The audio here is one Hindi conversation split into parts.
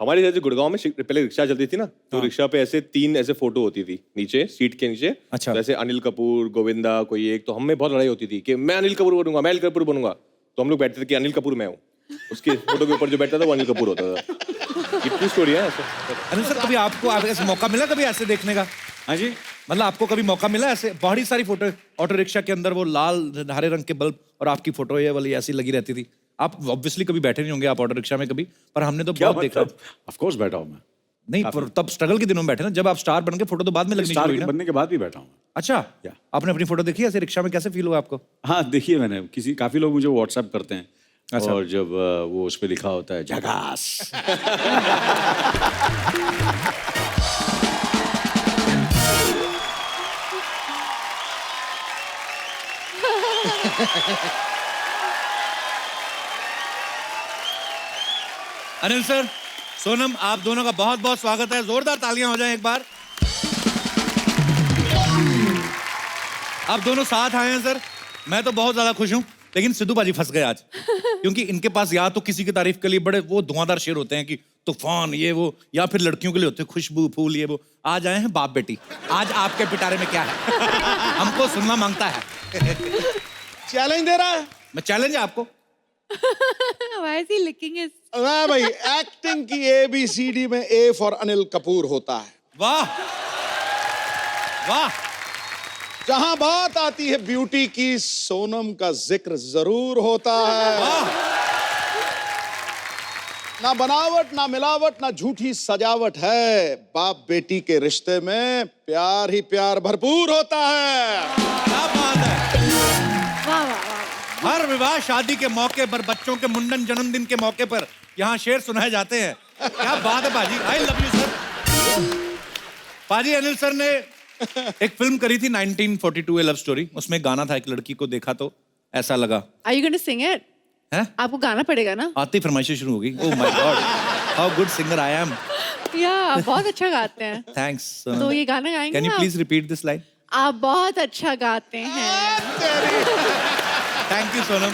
हमारे जैसे गुड़गांव में पहले रिक्शा चलती थी ना, तो रिक्शा पे ऐसे 3 ऐसे फोटो होती थी नीचे, सीट के नीचे। अच्छा। जैसे अनिल कपूर, गोविंदा, कोई एक, तो हमें बहुत लड़ाई होती थी कि मैं अनिल कपूर बनूंगा, मैं अनिल कपूर बनूंगा। तो हम लोग बैठते थे कि अनिल कपूर मैं हूँ, उसके फोटो के ऊपर जो बैठता था वो अनिल कपूर होता था। कितनी स्टोरी है ऐसे। अनिल सर, कभी आपको ऐसे मौका मिला कभी ऐसे देखने का? हाँ जी, मतलब आपको कभी मौका मिला ऐसे? बहुत सारी फोटो ऑटो रिक्शा के अंदर वो लाल हरे रंग के बल्ब और आपकी फोटो ये वाली ऐसी लगी रहती थी। आप ऑब्वियसली कभी बैठे नहीं होंगे आप ऑटो रिक्शा में कभी, पर हमने तो बहुत देखा। ऑफ कोर्स बैठा हूँ मैं। नहीं, पर तब स्ट्रगल के दिनों में बैठे ना, जब आप स्टार बन के फोटो तो बाद में लगनी शुरू स्टार हुई ना। बनने के बाद भी बैठा हूँ। अच्छा, या। आपने अपनी फोटो देखी है ऐसे रिक्शा में? कैसे फील हुआ आपको? हाँ, देखिए मैंने काफी लोग मुझे व्हाट्सएप करते हैं। अच्छा। और जब वो उस पे लिखा होता है झकास। अनिल सर, सोनम, आप दोनों का बहुत बहुत स्वागत है। जोरदार तालियां हो जाएं एक बार। आप दोनों साथ आए हैं सर, मैं तो बहुत ज्यादा खुश हूं, लेकिन सिद्धू बाजी फंस गए आज, क्योंकि इनके पास या तो किसी की तारीफ के लिए बड़े वो धुआंधार शेर होते हैं कि तूफान ये वो, या फिर लड़कियों के लिए होते हैं खुशबू फूल ये वो। आज आए हैं बाप बेटी। आज आपके पिटारे में क्या है? हमको सुनना मांगता है। चैलेंज दे रहा है। मैं चैलेंज है आपको। Why is he licking his? ना भाई, एक्टिंग की ABCD में A फॉर अनिल कपूर होता है। वाह वाह। जहां बात आती है ब्यूटी की, सोनम का जिक्र जरूर होता है। ना बनावट, ना मिलावट, ना झूठी सजावट है। बाप बेटी के रिश्ते में प्यार ही प्यार भरपूर होता है। क्या बात है। वाह वाह वाह। हर विवाह शादी के मौके पर, बच्चों के मुंडन जन्मदिन के मौके पर यहाँ शेर सुनाए जाते हैं। क्या बात है बाजी, आई लव यू सर। बाजी, अनिल सर ने एक फिल्म करी थी 1942 ए लव स्टोरी, उसमें गाना था, एक लड़की को देखा तो ऐसा लगा। Are you going to sing it? हैं? आपको गाना पड़ेगा ना? आती ही फरमाइशें शुरू हो गई। Oh my God, how good singer I am. या बहुत अच्छा गाते हैं। थैंक्स। तो ये गाना गाएंगे कैन यू आप? Please repeat this line? आप बहुत अच्छा गाते हैं। Thank you Sonam.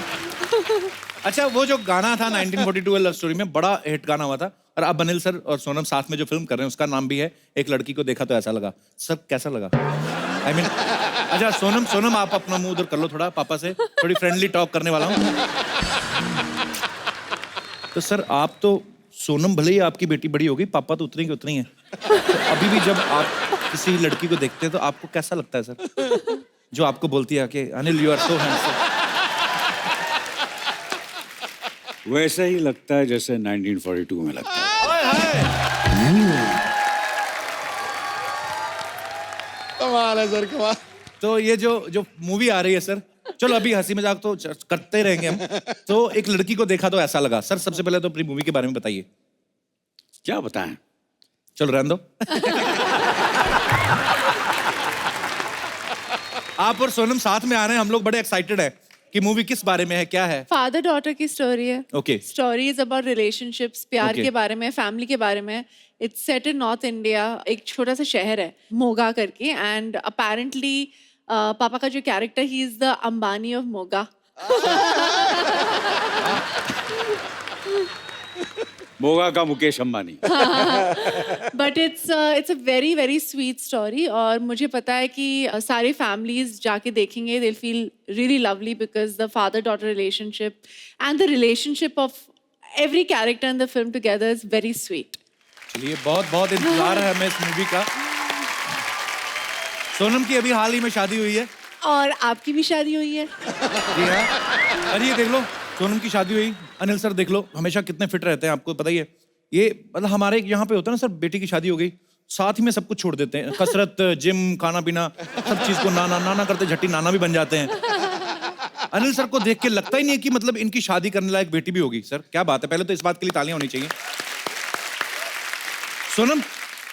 अच्छा, वो जो गाना था 1942 लव स्टोरी में, बड़ा हिट गाना हुआ था, और अब अनिल सर और सोनम साथ में जो फिल्म कर रहे हैं उसका नाम भी है एक लड़की को देखा तो ऐसा लगा। सब कैसा लगा? आई मीन अच्छा सोनम आप अपना मुंह उधर कर लो थोड़ा, पापा से थोड़ी फ्रेंडली टॉक करने वाला हूँ। तो सर, आप तो, सोनम भले ही आपकी बेटी बड़ी हो गई, पापा तो उतनी के उतनी है। तो अभी भी जब आप किसी लड़की को देखते हैं तो आपको कैसा लगता है सर, जो आपको बोलती है कि Anil you are so handsome? वैसा ही लगता है जैसे 1942 में लगता है। कमाल है सर, कमाल। तो ये जो मूवी आ रही है सर, चलो अभी हंसी मजाक तो करते रहेंगे हम। तो एक लड़की को देखा तो ऐसा लगा। सर, सबसे पहले तो अपनी मूवी के बारे में बताइए। क्या बताएं? चलो रहने दो। आप और सोनम साथ में आ रहे हैं, हम लोग बड़े एक्साइटेड हैं कि मूवी किस बारे में है, क्या है? फादर डॉटर की स्टोरी है। Okay. Story is about relationships, प्यार Okay. के बारे में, फैमिली के बारे में। It's set in north India, एक छोटा सा शहर है मोगा करके, एंड अपेरेंटली पापा का जो character, he is the Ambani of Moga. Moga का Mukesh Ambani. But it's a very very sweet story, और मुझे पता है कि सारी फैमिलीज जाके देखेंगे, they feel really lovely, because the father daughter relationship and the relationship of every character in the film together is very sweet. चलिए, बहुत बहुत इंतजार है हमें इस मूवी का। सोनम की अभी हाल ही में शादी हुई है। और आपकी भी शादी हुई है। जी हाँ। अरे ये देख लो, सोनम की शादी हुई। अनिल सर देख लो, हमेशा कितने फिट रहते हैं, आपको पता ही है। ये मतलब हमारे यहाँ पे होता है ना सर, बेटी की शादी हो गई, साथ ही में सब कुछ छोड़ देते हैं, कसरत, जिम, खाना पीना, सब चीज को नाना करते, झट्टी नाना भी बन जाते हैं। अनिल सर को देख के लगता ही नहीं है कि मतलब इनकी शादी करने लायक बेटी भी होगी। सर क्या बात है, पहले तो इस बात के लिए तालियां होनी चाहिए। सोनम,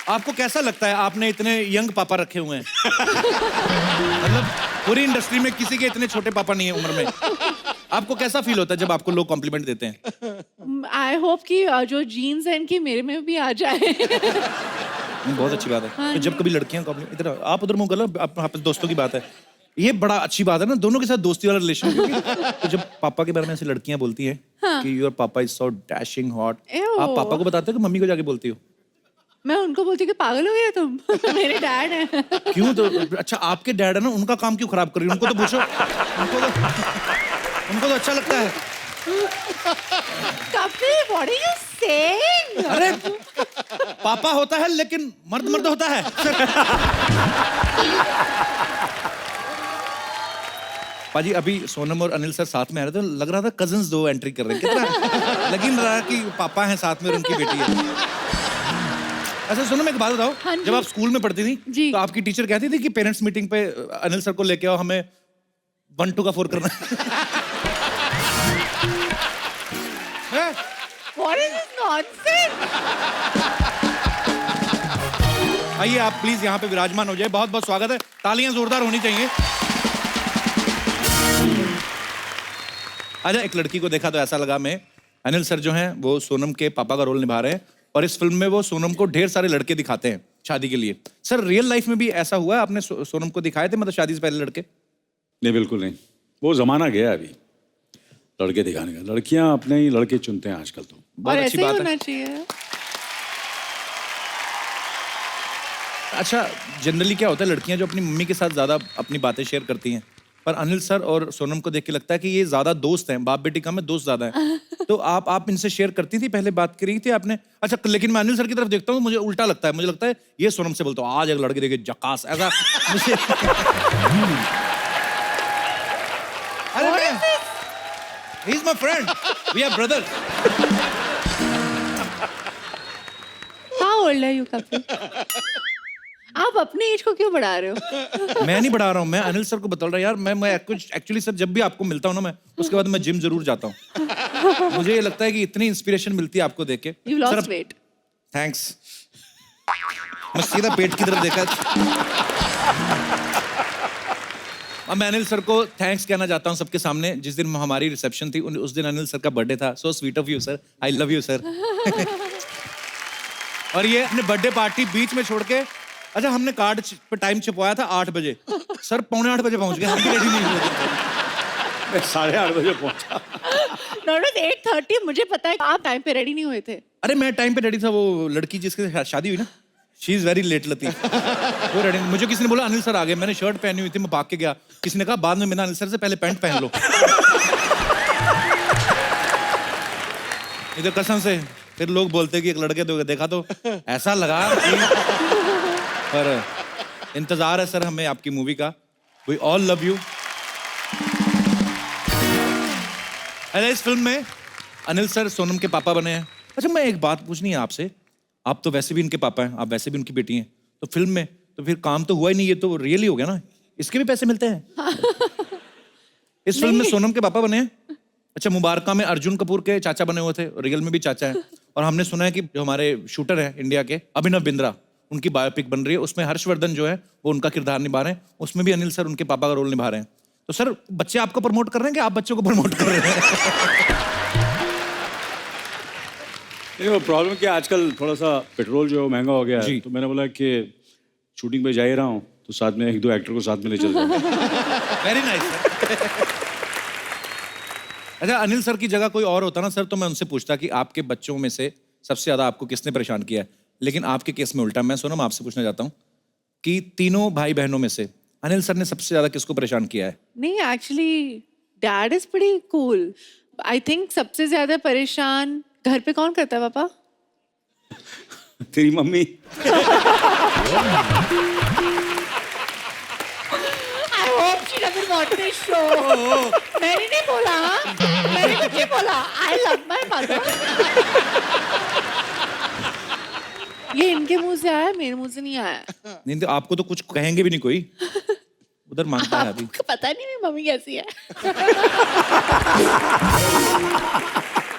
आपको कैसा लगता है, आपने इतने यंग पापा रखे हुए हैं? मतलब पूरी इंडस्ट्री में किसी के इतने छोटे पापा नहीं है उम्र में। आपको कैसा फील होता है जब आपको लोग कॉम्प्लीमेंट देते हैं? आई होप कि जो जीन्स है इनकी मेरे में भी आ जाए। बहुत अच्छी बात है। तो जब कभी लड़कियां कॉम्प्लीमेंट, इधर आप उधर मुंह कर लो, आप दोस्तों की बात है। ये बड़ा अच्छी बात है ना, दोनों के साथ दोस्ती वाला रिलेशन। तो जब पापा के बारे में ऐसी लड़कियां बोलती हैं कि योर पापा is so dashing hot, Ew. आप पापा को बताते हो कि मम्मी को जाके बोलती हो? मैं उनको बोलती हूँ कि पागल हो गए तुम। मेरे डैड हैं। क्यों? तो अच्छा, आपके डैड है ना, उनका काम क्यों खराब कर रही हो? उनको तो पूछो, उनको तो अच्छा लगता है। Kapil, what are you saying? अरे पापा होता है लेकिन मर्द मर्द होता है। पाजी, अभी सोनम और अनिल सर साथ में आ रहे थे, लग रहा था कजन्स दो एंट्री कर रहे हैं। कितना लग रहा है कि पापा हैं साथ में और उनकी बेटी है। अच्छा सोनम, एक बात बताओ, हाँ जी। जब आप स्कूल में पढ़ती थी जी। तो आपकी टीचर कहती थी कि पेरेंट्स मीटिंग पे अनिल सर को लेके आओ, हमें 1 2 का 4 करना है? What is this nonsense? आइए आप प्लीज यहाँ पे विराजमान हो जाए। बहुत बहुत स्वागत है, तालियां जोरदार होनी चाहिए। अच्छा, एक लड़की को देखा तो ऐसा लगा मैं, अनिल सर जो हैं वो सोनम के पापा का रोल निभा रहे हैं और इस फिल्म में वो सोनम को ढेर सारे लड़के दिखाते हैं शादी के लिए। सर रियल लाइफ में भी ऐसा हुआ है? आपने सोनम को दिखाए थे मतलब शादी से पहले लड़के? नहीं, बिल्कुल नहीं। वो जमाना गया अभी लड़के दिखाने का। लड़कियां अपने ही लड़के चुनते हैं आजकल तो। बहुत और अच्छी ऐसे ही बात होना है। चाहिए। अच्छा, जनरली क्या होता है, लड़कियां जो अपनी मम्मी के साथ ज्यादा अपनी बातें शेयर करती हैं, पर अनिल सर और सोनम को देख के लगता है कि ये ज्यादा दोस्त हैं, बाप बेटी कम है, दोस्त ज्यादा है। तो आप इनसे शेयर करती थी, पहले बात करी थी आपने? अच्छा, लेकिन मैं अनिल सर की तरफ देखता हूँ, मुझे उल्टा लगता है, मुझे लगता है ये सोनम से बोलता हूँ, आज एक लड़के देखे जकास, ऐसा मुझे। अरे he is my friend, we are brother. How old are you, Kapil? आप अपनी एज को क्यों बढ़ा रहे हो? मैं नहीं बढ़ा रहा हूँ, मैं अनिल सर को बता रहा यार। मैं कुछ एक्चुअली सर, जब भी आपको मिलता हूँ ना, मैं उसके बाद मैं जिम जरूर जाता हूँ। मुझे ये लगता है कि इतनी इंस्पिरेशन मिलती है आपको देख के। You lost weight. थैंक्स। मैं सीधा पेट की तरफ देखा। अब मैं अनिल सर को थैंक्स कहना चाहता हूँ सबके सामने। जिस दिन हमारी रिसेप्शन थी उस दिन अनिल सर का बर्थडे था। So sweet of you sir, I love you sir. और ये अपने बर्थडे पार्टी बीच में छोड़ के, अच्छा हमने कार्ड पे टाइम छपवाया था 8 बजे, सर 7:45 बजे पहुंच गए, हम भी रेडी नहीं हुए। मैं 8:30 बजे पहुंचा। Not at 8:30, मुझे पता है आप टाइम पे रेडी नहीं हुए थे। अरे मैं टाइम पे रेडी था, वो लड़की जिसके साथ शादी हुई ना, शी इज वेरी लेट लतीफ, वो रेडी। मुझे किसी ने बोला अनिल सर आ गए, मैंने शर्ट पहनी हुई थी, मैं भाग के गया। किसी ने कहा बाद में मिलना अनिल सर से, पहले पैंट पहन लो। इधर कसम से फिर लोग बोलते कि एक लड़के तो देखा तो ऐसा लगा कि, पर इंतजार है सर हमें आपकी मूवी का। We all love you. अरे इस फिल्म में अनिल सर सोनम के पापा बने हैं। अच्छा, मैं एक बात पूछनी है आपसे, आप तो वैसे भी इनके पापा हैं, आप वैसे भी उनकी बेटी हैं, तो फिल्म में तो फिर काम तो हुआ ही नहीं, ये तो रियल ही हो गया ना, इसके भी पैसे मिलते हैं? इस फिल्म में सोनम के पापा बने हैं। अच्छा, मुबारका में अर्जुन कपूर के चाचा बने हुए थे, रियल में भी चाचा है। और हमने सुना है कि जो हमारे शूटर हैं इंडिया के, अभिनव बिंद्रा, उनकी बायोपिक बन रही है, उसमें हर्षवर्धन जो है वो उनका किरदार निभा रहे हैं, उसमें भी अनिल सर उनके पापा का रोल निभा रहे हैं। तो सर बच्चे आपको प्रमोट कर रहे हैं कि आप बच्चों को प्रमोट कर रहे हैं? वो प्रॉब्लम क्या, आजकल थोड़ा सा पेट्रोल जो है वो महंगा हो गया जी। है, तो मैंने बोला कि शूटिंग पे जा ही रहा हूँ तो साथ में 1-2 एक्टर को साथ में ले चल जाऊंगा। Very nice. अच्छा, अनिल सर की जगह कोई और होता ना सर, तो मैं उनसे पूछता कि आपके बच्चों में से सबसे ज्यादा आपको किसने परेशान किया है, लेकिन आपके केस में उल्टा। मैं सोनम आपसे पूछना चाहता हूँ कि तीनों भाई बहनों में से अनिल सर ने सबसे ज्यादा किसको परेशान किया है? नहीं, actually dad is pretty cool. I think सबसे ज्यादा परेशान घर पे कौन करता है पापा? तेरी mummy. I hope she doesn't watch this show. मैंने नहीं बोला, मैंने कुछ नहीं बोला। I love my mother. ये इनके मुंह से आया, मेरे मुंह से नहीं आया। नहीं तो आपको तो कुछ कहेंगे भी नहीं कोई, उधर मांगता है अभी। आपको पता नहीं मेरी मम्मी कैसी है।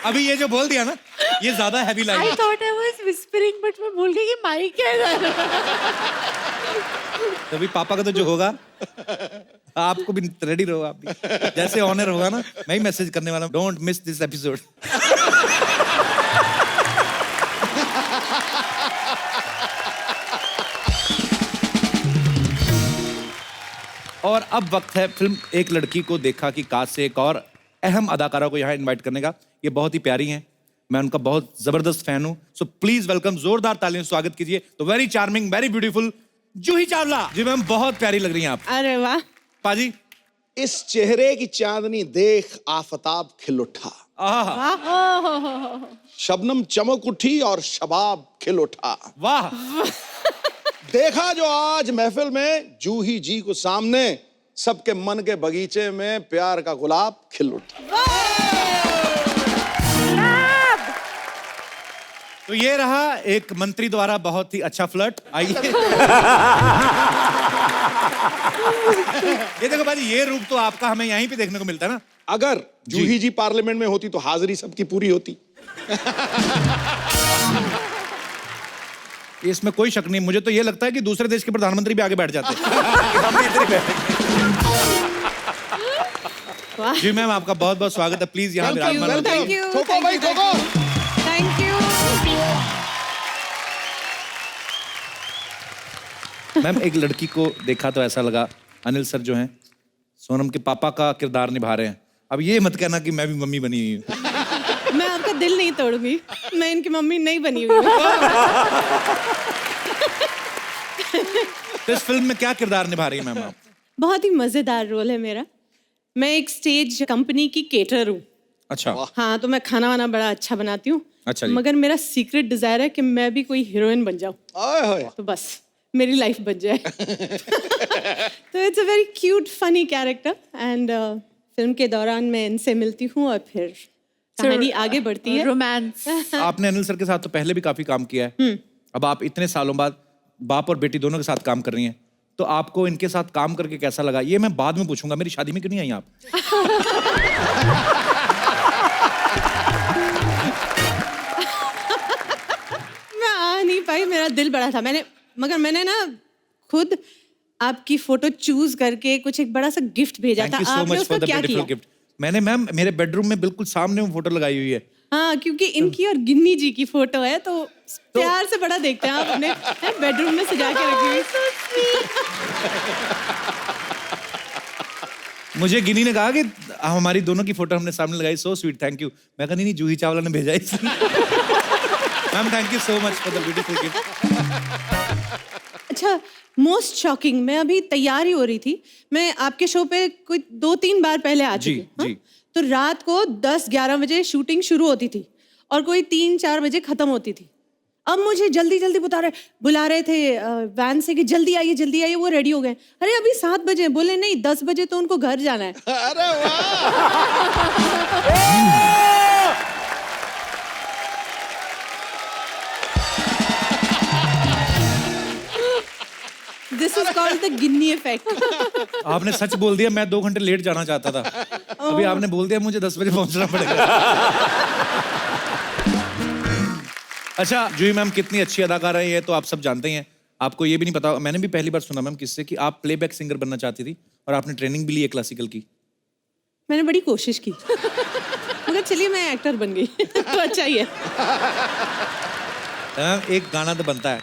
अभी ये जो बोल दिया ना, ये ज्यादा heavy I line. thought I was whispering, but मैं भूल गई कि माइक क्या है। तभी पापा का तो जो होगा, आपको भी रेडी रहो। आप भी जैसे ऑनर होगा ना, मैं ही मैसेज करने वाला हूँ, डोंट मिस दिस एपिसोड। और अब वक्त है फिल्म एक लड़की को देखा कि कास्ट से एक और अहम अदाकारा को यहाँ इनवाइट करने का। ये बहुत ही प्यारी हैं, मैं उनका बहुत जबरदस्त फैन हूँ। सो प्लीज वेलकम, जोरदार तालियों से स्वागत कीजिए तो very charming, very beautiful Juhi Chawla. जी मैम, बहुत प्यारी लग रही हैं आप। अरे वाह। पाजी। इस चेहरे की चांदनी देख आफताब खिल उठा, आहा, शबनम चमक उठी और शबाब खिल उठा। वाह। देखा जो आज महफिल में जूही जी को सामने, सबके मन के बगीचे में प्यार का गुलाब खिल उठा। तो ये रहा एक मंत्री द्वारा बहुत ही अच्छा फ्लर्ट। आइए। ये देखो भाई, ये रूप तो आपका हमें यहीं पे देखने को मिलता है ना। अगर जूही जी पार्लियामेंट में होती तो हाजिरी सबकी पूरी होती। इसमें कोई शक नहीं, मुझे तो ये लगता है कि दूसरे देश के प्रधानमंत्री भी आगे बैठ जाते जी मैम, आपका बहुत बहुत स्वागत है। प्लीज यहाँ विराजमान हो जाइए। Thank you. ठोको भाई, ठोको। Thank you. मैम, एक लड़की को देखा तो ऐसा लगा अनिल सर जो हैं सोनम के पापा का किरदार निभा रहे हैं। अब ये मत कहना कि मैं भी मम्मी बनी हुई हूँ। मैं आपका दिल नहीं तोड़ूंगी, मैं इनकी मम्मी नहीं बनी हुई हूँ। तो इस फिल्म में क्या किरदार निभा रही है मैम आप? बहुत ही मजेदार रोल है मेरा। मैं एक स्टेज कंपनी की केटर हूँ। अच्छा। हाँ, तो मैं खाना वाना बड़ा अच्छा बनाती हूँ। अच्छा जी। मगर मेरा सीक्रेट डिजायर है कि मैं भी कोई हीरोइन बन जाऊँ, ओए होए। तो बस मेरी लाइफ बन जाए। तो it's a very cute funny character and film के दौरान मैं इनसे मिलती हूँ और फिर कहानी आगे बढ़ती है। रोमांस। आपने अनिल सर के साथ तो पहले भी काफी काम किया है, अब आप इतने सालों बाद बाप और बेटी दोनों के साथ काम कर रही हैं, तो आपको इनके साथ काम करके कैसा लगा? ये मैं बाद में पूछूंगा, मेरी शादी में क्यों नहीं आई आप? मैं आ नहीं पाई, मेरा दिल बड़ा था। मैंने ना खुद आपकी फोटो चूज करके कुछ एक बड़ा सा गिफ्ट भेजा थैंक था। यू सो आपने मच उसको फॉर द क्या ब्यूटीफुल किया? गिफ्ट। मैंने मैम मेरे बेडरूम में बिल्कुल सामने वो फोटो लगाई हुई है। हाँ, क्योंकि इनकी और गिन्नी जी की फोटो है, तो प्यार से बड़ा देखते हैं आप अपने बेडरूम में सजा के रखी हुई। मुझे गिनी ने कहा कि हमारी दोनों की फोटो हमने सामने लगाई, सो स्वीट, थैंक यू। मैं कहा नहीं, जूही चावला ने भेजा है। Ma'am thank you so much for the beautiful gift. अच्छा, मोस्ट शॉकिंग, मैं अभी तैयार ही हो रही थी। मैं आपके शो पे कोई 2-3 बार पहले आ चुकी हूँ। जी। तो रात को 10-11 बजे शूटिंग शुरू होती थी और कोई 3-4 बजे खत्म होती थी। अब मुझे जल्दी जल्दी बुला रहे थे वैन से कि जल्दी आइए। वो रेडी हो गए। अरे अभी 7 बजे, बोले नहीं 10 बजे तो उनको घर जाना है। अरे वाह। This is called the Ginni effect. आपने सच बोल दिया, मैं 2 घंटे लेट जाना चाहता था, अभी आपने बोल दिया मुझे 10 बजे पहुंचना पड़ेगा। अच्छा जूही मैम कितनी अच्छी अदाकारा है ये तो आप सब जानते ही हैं। आपको ये भी नहीं पता, मैंने भी पहली बार सुना मैम किससे कि आप प्लेबैक सिंगर बनना चाहती थी और आपने ट्रेनिंग भी ली है क्लासिकल की। मैंने बड़ी कोशिश की, मगर चलिए मैं एक्टर बन गई। तो अच्छा ही है। एक गाना तो बनता है।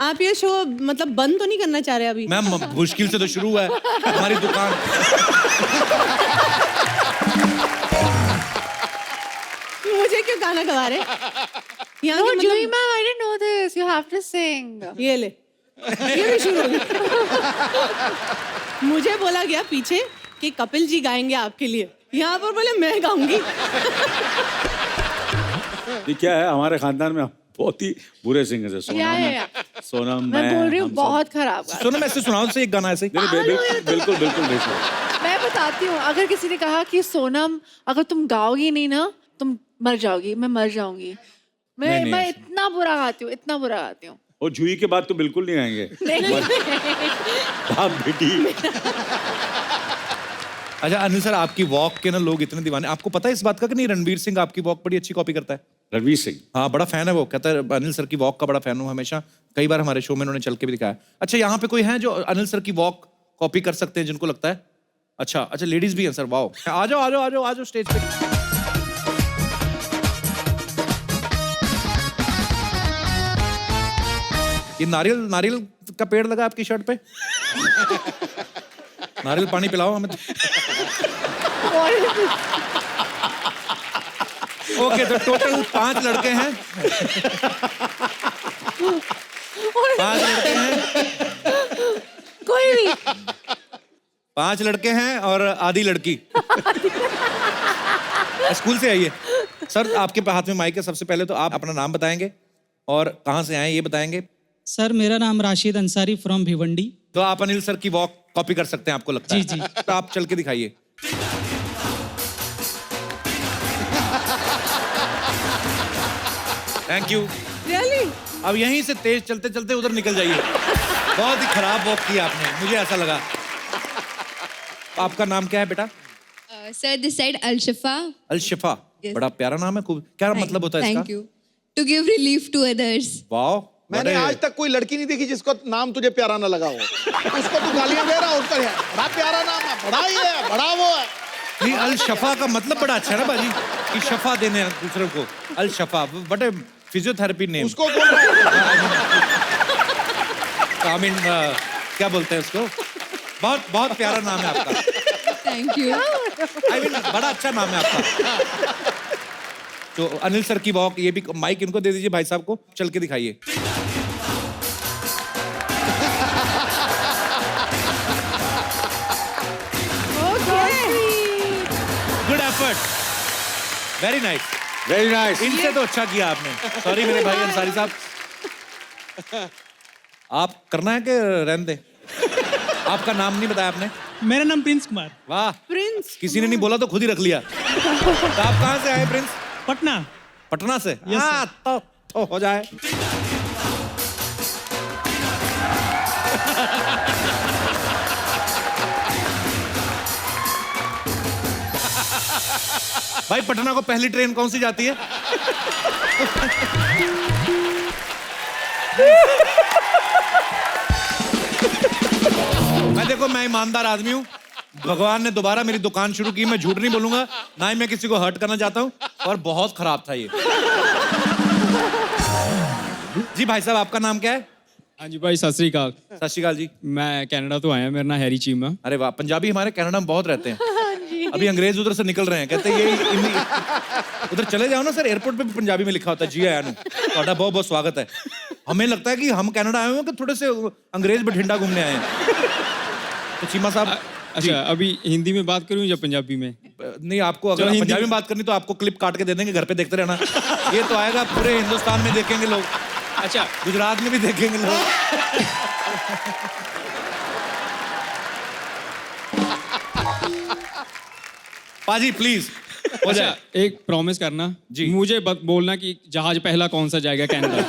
आप ये शो मतलब बंद तो नहीं करना चाह रहे अभी? मैम मुश्किल से तो शुरू हुआ है हमारी दुकान। मुझे क्यों गाना गवा रहे? यहाँ No, के Juhi ma'am, I didn't know this. You have to sing. ये ले, ये भी शुरू हो गया। मुझे बोला गया पीछे कि कपिल जी गाएंगे आपके लिए, यहाँ पर बोले मैं गाऊंगी। ये क्या है, हमारे खानदान में बहुत ही बुरे सिंगर है। Yeah. सोनम मैं बोल रही हूँ हम सब। बहुत खराब गा। सुनो मैं ऐसे सुनाओ से एक गाना ऐसे। नहीं, बिल्कुल बिल्कुल। मैं बताती हूँ, अगर किसी ने कहा कि सोनम अगर तुम गाओगी नहीं ना तुम मर जाओगी, मैं मर जाऊंगी। मैं इतना बुरा गाती हूँ, इतना बुरा गाती हूँ। और जूही के बाद तो बिल्कुल नहीं आएंगे। बाप बेटी। अच्छा अनिल सर आपकी वॉक के ना लोग इतने दीवाने, आपको पता है इस बात का कि नहीं रणवीर सिंह आपकी वॉक बड़ी अच्छी कॉपी करता है? रणवीर सिंह हाँ बड़ा फैन है वो, कहता है अनिल सर की वॉक का बड़ा फैन हूँ हमेशा, कई बार हमारे शो में उन्होंने चल के भी दिखाया। अच्छा यहाँ पे कोई है जो अनिल सर की वॉक कॉपी कर सकते हैं जिनको लगता है? अच्छा लेडीज भी हैं सर, वाओ। आ जाओ स्टेज पे। ये नारियल का पेड़ लगा आपकी शर्ट पे? नारियल पानी पिलाओ हमें। ओके, तो टोटल 5 लड़के हैं। 5 लड़के हैं। कोई भी 5 लड़के हैं और आधी लड़की। स्कूल से आइए सर, आपके हाथ में माइक है। सबसे पहले तो आप अपना नाम बताएंगे और कहाँ से आए ये बताएंगे। सर मेरा नाम राशिद अंसारी फ्रॉम भिवंडी। तो आप अनिल सर की वॉक कॉपी कर सकते हैं, आपको लगता है? जी, जी। तो आप चल के दिखाइए। Thank you. रियली? अब यहीं से तेज चलते चलते उधर निकल जाइए। बहुत ही खराब वॉक किया आपने, मुझे ऐसा लगा। आपका नाम क्या है बेटा? Sir this side Alshifa. Alshifa, Yes. बड़ा प्यारा नाम है। खूब, क्या मतलब होता है इसका? Thank you to give relief to others. Wow, मैंने आज तक कोई लड़की नहीं देखी जिसको नाम तुझे प्यारा ना लगा हो। उसको तू गालियां दे रहा, उसका है बड़ा प्यारा नाम है, बड़ा ही है, बड़ा वो है। नहीं, अल शफा का मतलब बड़ा अच्छा है ना बाजी, कि शफा देने हैं दूसरे को। अल शफा, बट फिजियोथेरेपी नेम। उसको बोल रहा है। आई मीन क्या बोलते हैं उसको? बहुत बहुत प्यारा नाम है आपका। Thank you. आई मीन बड़ा अच्छा नाम है आपका। तो अनिल सर की वॉक, ये भी माइक इनको दे दीजिए भाई साहब को, चल के दिखाइए। Good effort, very nice, very nice. इनसे तो अच्छा किया आपने। सॉरी मेरे भाई अंसारी साहब। आप करना है कि रहने दे? आपका नाम नहीं बताया आपने। मेरा नाम प्रिंस कुमार। वाह, प्रिंस किसी ने नहीं बोला तो खुद ही रख लिया। तो आप कहाँ से आए प्रिंस? पटना। पटना से? Yes, हाँ, तो हो जाए। भाई पटना को पहली ट्रेन कौन सी जाती है? मैं ईमानदार आदमी हूँ। भगवान ने दोबारा मेरी दुकान शुरू की, मैं झूठ नहीं बोलूंगा, ना ही मैं किसी को हर्ट करना चाहता हूँ। और बहुत खराब था ये। जी भाई साहब, आपका नाम क्या है? हाँ जी भाई, सत श्री अकाल। सत श्री अकाल जी। मैं कनाडा तो आया, मेरा नाम हैरी चीमा। अरे वाह, पंजाबी हमारे कनाडा में बहुत रहते हैं। अभी अंग्रेज उधर से निकल रहे हैं, कहते हैं ये उधर चले जाओ ना सर, एयरपोर्ट पे भी पंजाबी में लिखा होता है, जी आया नु, ਤੁਹਾਡਾ बहुत बहुत स्वागत है। हमें लगता है कि हम कनाडा आए हैं कि थोड़े से अंग्रेज बठिंडा घूमने आए हैं। तो चीमा साहब, अच्छा अभी हिंदी में बात करूं या पंजाबी में? नहीं, आपको अगर पंजाबी में बात करनी तो आपको क्लिप काट के दे देंगे, घर पे देखते रहना। ये तो आएगा, पूरे हिंदुस्तान में देखेंगे लोग। अच्छा, गुजरात में भी देखेंगे लोग। पाजी प्लीज हो जाए। अच्छा, एक प्रॉमिस करना जी। मुझे बोलना कि जहाज पहला कौन सा जाएगा कनाडा।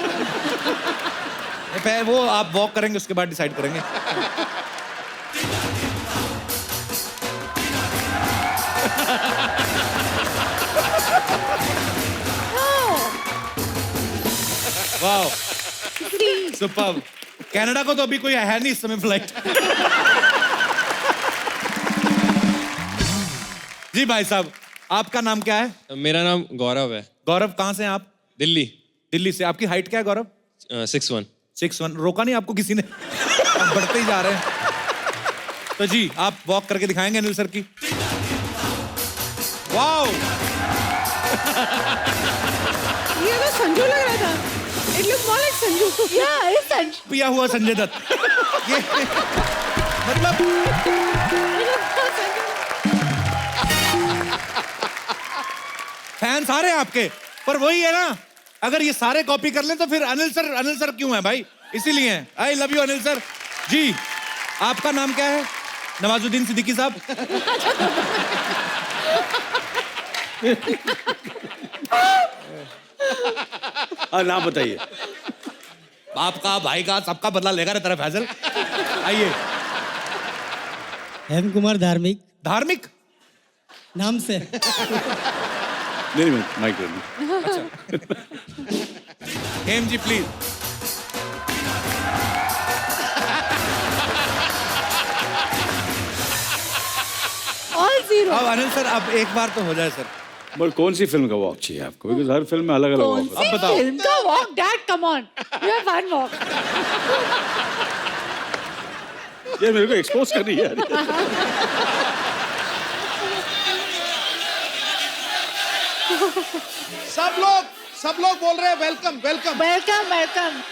वो आप वॉक करेंगे, उसके बाद डिसाइड करेंगे। Wow, superb. कनाडा को तो अभी कोई है नहीं इस समय फ्लाइट। जी भाई साहब, आपका नाम क्या है? मेरा नाम गौरव है। गौरव, कहाँ से हैं आप? दिल्ली। दिल्ली से। आपकी हाइट क्या है गौरव? 6'1". 6'1". रोका नहीं आपको किसी ने? आप बढ़ते ही जा रहे हैं। तो जी, आप वॉक करके दिखाएंगे अनिल सर की? वाओ, ये तो संजू लग रहा था। It looks more like Sanju. Yeah, it's Sanjay. पिया हुआ संजय दत्त। ये मतलब फैंस आ रहे हैं आपके, पर वही है ना, अगर ये सारे कॉपी कर लें तो फिर अनिल सर क्यों है भाई? इसीलिए I love you Anil sir. जी, आपका नाम क्या है? नवाजुद्दीन सिद्दीकी साहब। नाम बताइए। आपका, भाई का, सबका बदला लेगा रे तेरा फैजल। आइए। हेम कुमार धार्मिक धार्मिक नाम से। नहीं, माइक दे दो। हेम जी प्लीज। All zero. अब अनिल सर, अब एक बार तो हो जाए सर। पर कौन सी फिल्म का वॉक चाहिए आपको? बिकॉज हर फिल्म में अलग अलग कौन वॉक होता है। सी बताओ। फिल्म का walk? Dad, come on. You have one walk. ये मेरे को एक्सपोज कर रही है। सब लोग बोल रहे हैं वेलकम वेलकम। Welcome welcome.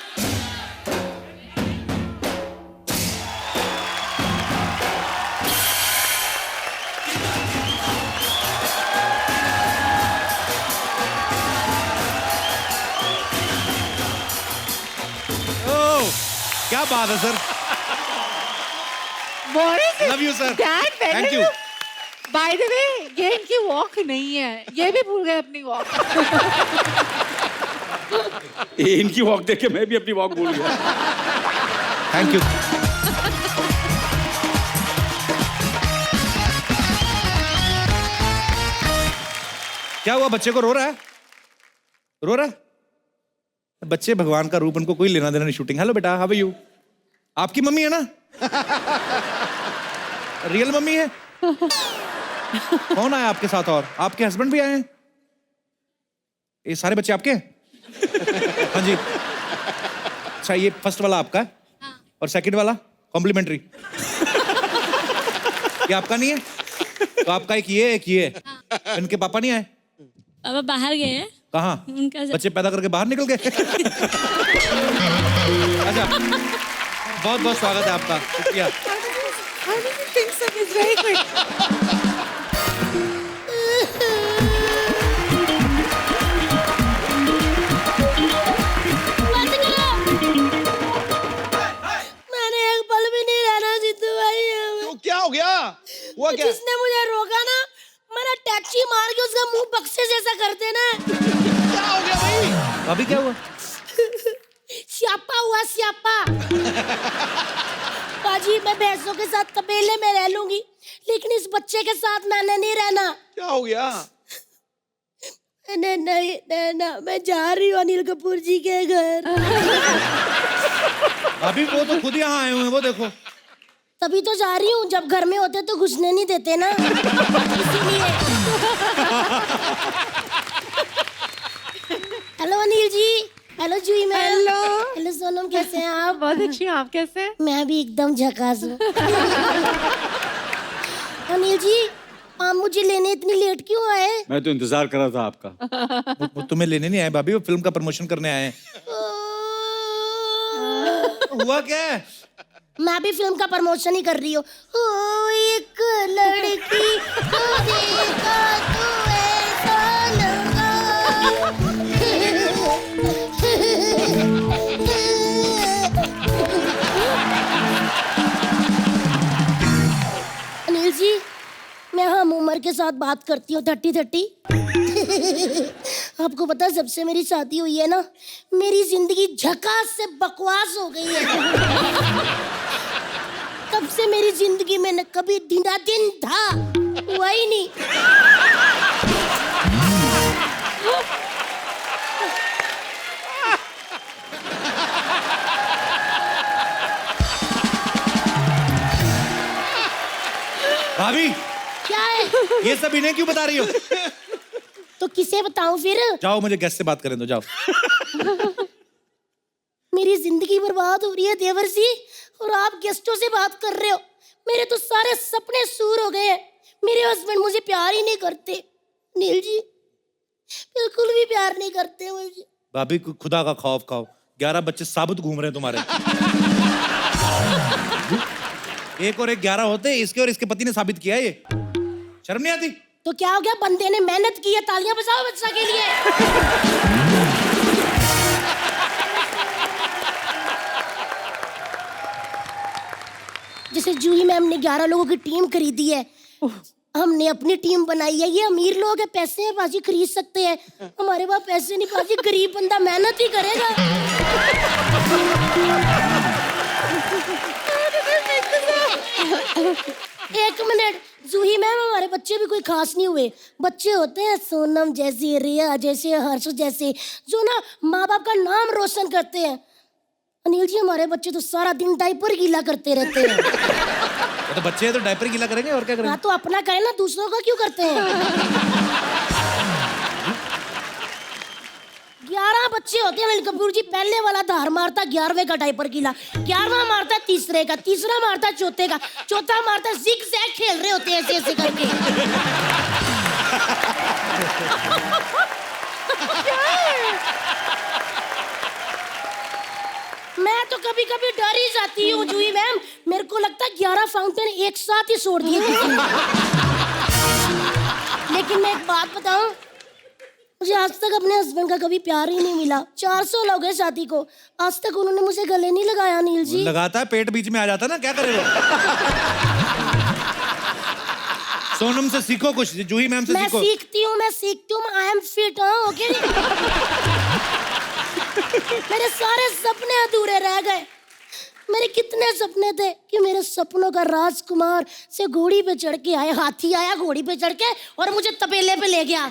क्या बात है sir. Love you, sir. Thank you. By the way ये इनकी वॉक नहीं है, ये भी भूल गए अपनी वॉक। इनकी वॉक देख के मैं भी अपनी वॉक भूल गया। Thank you. क्या हुआ, बच्चे को रो रहा है? रो रहा है? बच्चे भगवान का रूप, उनको कोई लेना देना नहीं शूटिंग। हेलो बेटा, हाउ आर यू? आपकी मम्मी है ना? रियल मम्मी है? कौन आया आपके साथ? और आपके हस्बैंड भी आए हैं? ये सारे बच्चे आपके हैं? हाँ जी। अच्छा, ये फर्स्ट वाला आपका है? और सेकंड वाला कॉम्प्लीमेंट्री? ये आपका नहीं है? तो आपका एक ये है। इनके पापा नहीं आए? पापा बाहर गए हैं। कहाँ? उनका बच्चे पैदा करके बाहर निकल गए? अच्छा, बहुत बहुत स्वागत है आपका। शुक्रिया। I didn't think so. It's very quick. मैंने एक पल भी नहीं रहना जीतू भाई। क्यों, क्या हो गया? हुआ क्या? जिसने मुझे रोका ना, मैंने टैक्सी मार के उसका मुंह बक्से जैसा कर देना। क्या हो गया भाई? अभी क्या हुआ? स्यापा हुआ, स्यापा। बाजी, मैं भैंसों के साथ तबेले में रह लूंगी, लेकिन इस बच्चे के साथ मैंने नहीं रहना। क्या हो गया? नहीं रहना। मैं जा रही हूँ अनिल कपूर जी के घर। अभी वो तो खुद यहाँ आए हुए हैं, वो देखो। तभी तो जा रही हूँ, जब घर में होते तो घुसने नहीं देते ना, इसीलिए। हेलो अनिल जी। हेलो जूही मैम। हेलो सोनम, कैसे हैं आप? बहुत अच्छी हूँ, आप कैसे हैं? मैं भी एकदम झकास हूँ। अनिल जी, आप मुझे लेने इतनी लेट क्यों आए? मैं तो इंतजार कर रहा था आपका। वो तुम्हें लेने नहीं आए भाभी, वो फिल्म का प्रमोशन करने आए हैं। हुआ क्या है? मैं भी फिल्म का प्रमोशन ही कर रही हूँ। ओ एक लड़की को देखा तो ऐसा लगा। अनिल जी, मैं हम उम्र के साथ बात करती हूँ 30-30। आपको पता है, जब से मेरी शादी हुई है ना, मेरी जिंदगी झकास से बकवास हो गई है। तब से मेरी जिंदगी में न कभी दिन था हुआ ही नहीं। भाभी, क्या है? ये सब इन्हें क्यों बता रही हो? तो किसे बताऊं फिर? जाओ, मुझे गेस्ट से बात करें दो, जाओ। मेरी जिंदगी बर्बाद हो रही है देवर्षि, और आप गेस्टों से बात कर रहे हो। मेरे तो सारे सपने सूर हो गए हैं। मेरे हस्बैंड मुझे प्यार ही नहीं करते। नील जी, बिल्कुल भी प्यार नहीं करते मुझे। भाभी, खुदा का खौफ खाओ। 11 बच्चे साबुत घूम रहे हैं तुम्हारे। एक और एक 11 होते, इसके और इसके पति ने साबित किया है। ये शर्म नहीं आती? तो क्या हो गया, बंदे ने मेहनत की है, तालियां बजाओ बच्चा के लिए। जैसे जूही मैम ने 11 लोगों की टीम खरीदी है, हमने अपनी टीम बनाई है। ये अमीर लोग है, पैसे हैं बाजी, खरीद सकते हैं। हमारे पास पैसे नहीं बाजी, गरीब बंदा मेहनत ही करेगा। एक मिनट, जूही मैम, हमारे बच्चे भी कोई खास नहीं हुए। बच्चे होते हैं सोनम जैसे, रिया जैसे, हर्ष जैसे, जो ना माँ बाप का नाम रोशन करते हैं। अनिल जी, हमारे बच्चे तो सारा दिन डायपर गीला करते रहते हैं। तो बच्चे हैं तो डायपर गीला करेंगे, और क्या करेंगे? हाँ, तो अपना करें ना, दूसरों का क्यों करते हैं? 11 बच्चे होते हैं अनिल कपूर जी। पहले वाला धार मारता 11वें का डायपर गीला, 11वां मारता तीसरे का, तीसरा मारता चौथे का, चौथा मारता जिग जैग खेल रहे होते हैं ऐसे ऐसे करके। मैं तो कभी कभी डर ही जाती हूँ जूही मैम, मेरे को लगता है 11 फाउंटेन एक साथ ही छोड़ दिए किसी ने। लेकिन मैं एक बात बताऊं, मुझे आज तक अपने हस्बैंड का कभी प्यार ही नहीं मिला। 400 लोग हैं शादी को, आज तक उन्होंने मुझे गले नहीं लगाया। नील जी लगाता है, पेट बीच में आ जाता ना, क्या करेगा? सोनम से सीखो कुछ, जूही मैम से मैं सीखो। सीखती हूँ, आई एम फिट। ओके मेरे सारे सपने अधूरे रह गए। मेरे कितने सपने थे कि मेरे सपनों का राजकुमार से घोड़ी पे चढ़ के आए, हाथी आया घोड़ी पे चढ़ के और मुझे तपेले पे ले गया।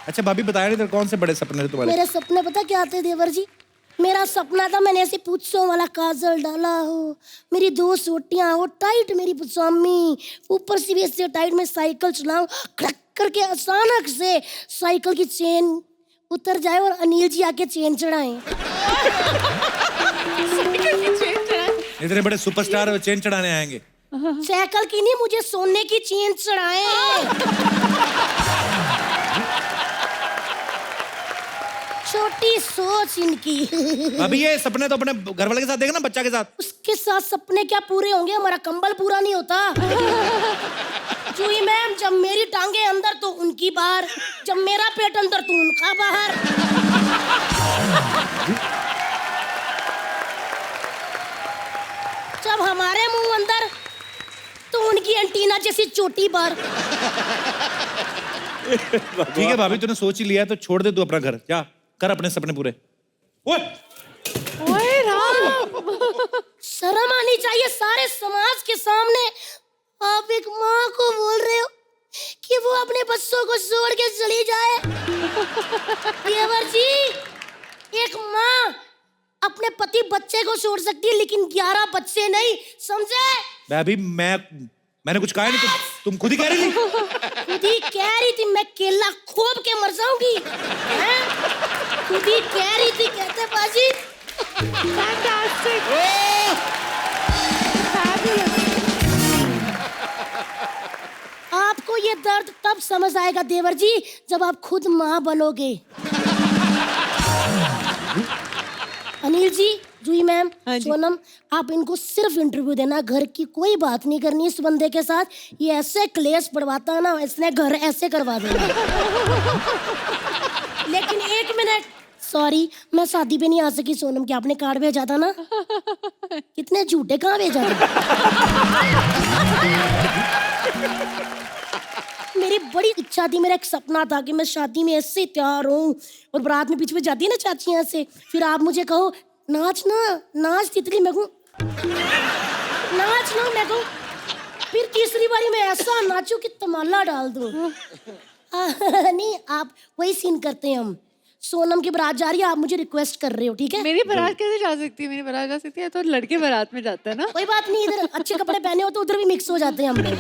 अच्छा भाभी बताया नहीं, कौन से बड़े सपने थे तुम्हारे? मेरे सपने पता क्या थे देवर जी? मेरा सपना था मैंने ऐसे पूछों वाला काजल डाला हो, मेरी 2 सोटियां हो टाइट, मेरी पजामी ऊपर से भी ऐसे टाइट, में साइकिल चलाऊं, खड़क करके अचानक से साइकिल की चेन उतर जाए और अनिल जी आके चेन चढ़ाएं। इतने बड़े सुपरस्टार चेन चढ़ाने आएंगे? साइकिल की नहीं, मुझे सोने की चेन चढ़ाएं। छोटी सोच इनकी। अभी ये सपने तो अपने घर वाले के साथ देखना, बच्चा के साथ। उसके साथ सपने क्या पूरे होंगे, हमारा कंबल पूरा नहीं होता। जूही मैम, जब मेरी टांगे अंदर तो उनकी बाहर, जब मेरा पेट अंदर तो उनका बाहर। जब हमारे मुंह अंदर तो उनकी एंटीना जैसी चोटी बाहर। ठीक है भाभी, तूने सोच ही लिया तो छोड़ दे तू अपना घर, जा कर अपने सपने पूरे। ओए राम, शर्म आनी चाहिए सारे समाज के सामने। आप एक माँ को बोल रहे हो कि वो अपने बच्चों को छोड़ के चली जाए। देवर जी, एक माँ अपने पति बच्चे को छोड़ सकती है, लेकिन 11 बच्चे नहीं, समझे? भाभी मैंने कुछ कहा नहीं, तुम खुद ही कह रही थी। खुद ही कह रही थी, मैं केला खोब के मर जाऊंगी। खुद ही कह रही थी, कहते बाजी। आपको ये दर्द तब समझ आएगा देवर जी, जब आप खुद माँ बनोगे। अनिल जी, जूही मैम, सोनम, आप इनको सिर्फ इंटरव्यू देना, घर की कोई बात नहीं करनी इस बंदे के साथ। ये ऐसे क्लेश पड़वाता है ना, इसने घर ऐसे करवा देना। लेकिन 1 मिनट, सॉरी, मैं शादी पे नहीं आ सकी सोनम, क्या आपने कार्ड भेजा था ना? कितने झूठे कहाँ भेजा था? मेरी बड़ी इच्छा थी, मेरा एक सपना था कि मैं शादी में ऐसे तैयार हूँ और बारात में पीछे जाती है ना चाचियाँ से, फिर आप मुझे कहो नाच ना, नाच तितली, मैं कहूँ नाच ना, मैं कहूँ फिर तीसरी बारी मैं ऐसा नाचूं कि तमाला डाल दूं। नहीं, आप वही सीन करते हैं हम। सोनम की बारात जा रही है, आप मुझे रिक्वेस्ट कर रहे हो, ठीक है? मेरी बारात कैसे जा सकती है? मेरी बारात जा सकती है तो लड़के बारात में जाते हैं ना। कोई बात नहीं, इधर अच्छे कपड़े पहने हो तो उधर भी मिक्स हो जाते हैं हम लोग।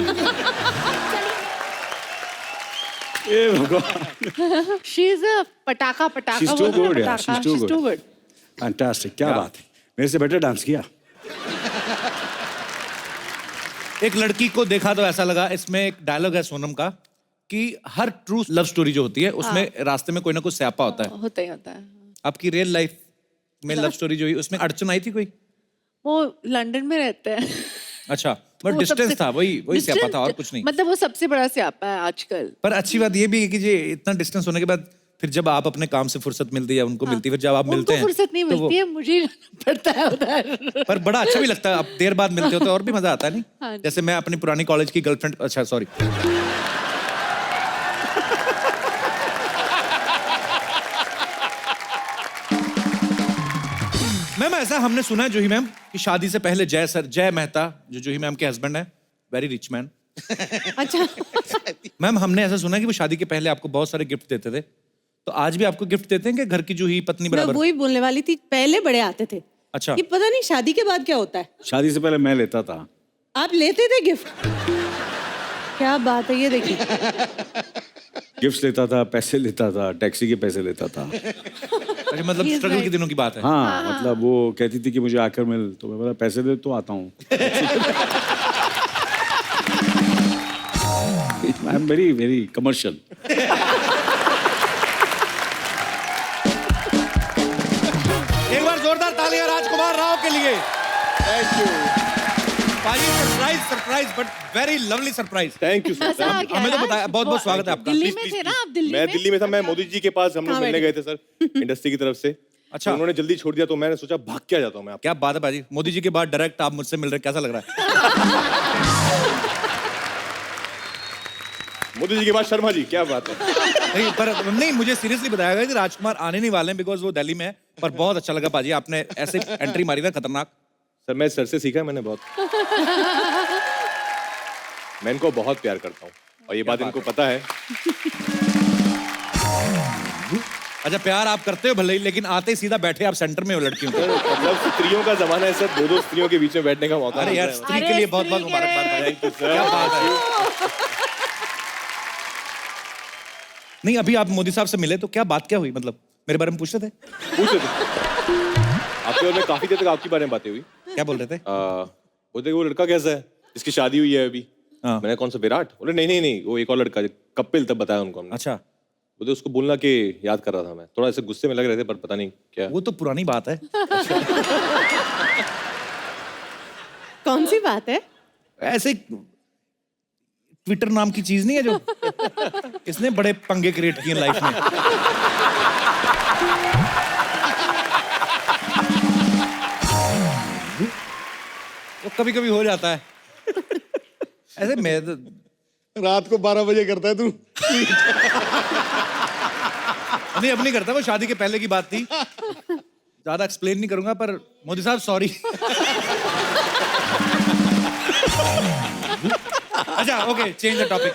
ए भगवान, शी इज अ पटाखा। She's too good, yeah. She's too She's too good. Fantastic, क्या बात है, मेरे से बेटर डांस किया। एक लड़की को देखा तो ऐसा लगा, इसमें एक डायलॉग है सोनम का कि हर ट्रू लव स्टोरी जो होती है उसमें रास्ते में कोई ना कोई स्यापा होता है। होता ही होता है। आपकी रियल लाइफ में लव स्टोरी जो हुई उसमें अड़चन आई थी कोई? वो लंदन में रहते हैं। अच्छा, बट वो डिस्टेंस सबसे- था, वही स्यापा था और कुछ नहीं। मतलब वो सबसे बड़ा स्यापा है आजकल। पर अच्छी बात ये भी है कि ये इतना डिस्टेंस होने के बाद फिर जब आप अपने काम से फुर्सत मिलती है, उनको मिलती है, फिर जब आप मिलते हैं फुर्सत नहीं तो वो- मिलती है, मुझे जाना पड़ता है उधर। पर बड़ा अच्छा भी लगता है, अब देर बाद मिलते हो तो और भी मजा आता है, नहीं? हाँ। जैसे मैं अपनी पुरानी कॉलेज की गर्लफ्रेंड, अच्छा सॉरी, मैम ऐसा हमने सुना है जूही मैम कि शादी से पहले जय मेहता जो जूही मैम के हस्बैंड है, वेरी रिच मैन। अच्छा। मैम हमने ऐसा सुना है कि वो शादी के पहले आपको बहुत सारे गिफ्ट देते थे, तो आज भी आपको गिफ्ट देते हैं कि घर की जूही पत्नी मैं बराबर? वही बोलने वाली थी, पहले बड़े आते थे। अच्छा, ये पता नहीं शादी के बाद क्या होता है। शादी से पहले मैं लेता था। आप लेते थे गिफ्ट? क्या बात है, ये देखिए। गिफ्ट्स लेता था, पैसे लेता था, टैक्सी के पैसे लेता था। अच्छा, मतलब स्ट्रगल के दिनों की बात है। हाँ, मतलब वो कहती थी कि मुझे आकर मिल, तो मैं बोला पैसे दे तो आता हूँ। I am very very commercial. एक बार जोरदार तालियां राजकुमार राव के लिए। Thank you. पाजी, surprise but very lovely surprise. Thank you sir. मजा आ गया हमें तो यार। बताया, बहुत स्वागत है आपका। दिल्ली Please, में please, थे ना please. आप? दिल्ली मैं में दिल्ली में था, मैं मोदी जी के पास हम लोग मिलने गए थे सर, इंडस्ट्री की तरफ से। अच्छा। तो उन्होंने जल्दी छोड़ दिया तो मैंने सोचा भाग के आ जाता हूँ मैं। क्या बात है पाजी, मोदी जी के बाद डायरेक्ट आप मुझसे मिल रहे हैं, कैसा लग रहा है? मोदी जी के बाद शर्मा जी, क्या बात है। नहीं, मुझे सीरियसली बताया गया कि राजकुमार आने नहीं वाले हैं बिकॉज वो दिल्ली में है, पर बहुत अच्छा लगा पाजी, आपने ऐसे एंट्री मारी ना खतरनाक। सर मैं सर से सीखा है मैंने बहुत। मैं इनको बहुत प्यार करता हूँ और ये बात इनको पता है। अच्छा, प्यार आप करते हो भले ही, लेकिन आते ही सीधा बैठे आप सेंटर में हो लड़कियों के। मतलब स्त्रियों का जमाना है सर, दो स्त्रियों के बीच में बैठने का मौका। अरे यार, स्त्री के लिए बहुत बहुत मुबारकबाद भाई। Thank you sir. क्या बात है। नहीं, अभी आप मोदी साहब से मिले तो क्या बात क्या हुई, मतलब मेरे बारे में पूछ रहे थे? पूछ रहे थे आपके, और मैं काफी देर तक आपके बारे में बातें हुई। क्या बोल रहे थे? बोलते वो लड़का कैसा है जिसकी शादी हुई है अभी। हाँ। मैंने कौन सा विराट? बोले नहीं वो एक और लड़का, कपिल, तब बताया उनको हमने। अच्छा, बोलते उसको बोलना कि याद कर रहा था मैं, थोड़ा ऐसे गुस्से में लग रहे थे पर पता नहीं क्या। वो तो पुरानी बात है। कौन सी बात है? ऐसे ट्विटर नाम की चीज नहीं है जो इसने बड़े पंगे क्रिएट किए लाइफ में। वो कभी कभी हो जाता है ऐसे। मैं तो रात को 12 बजे करता है तू। नहीं, अब नहीं करता, वो शादी के पहले की बात थी। ज्यादा एक्सप्लेन नहीं करूंगा, पर मोदी साहब सॉरी। अच्छा, ओके, चेंज द टॉपिक।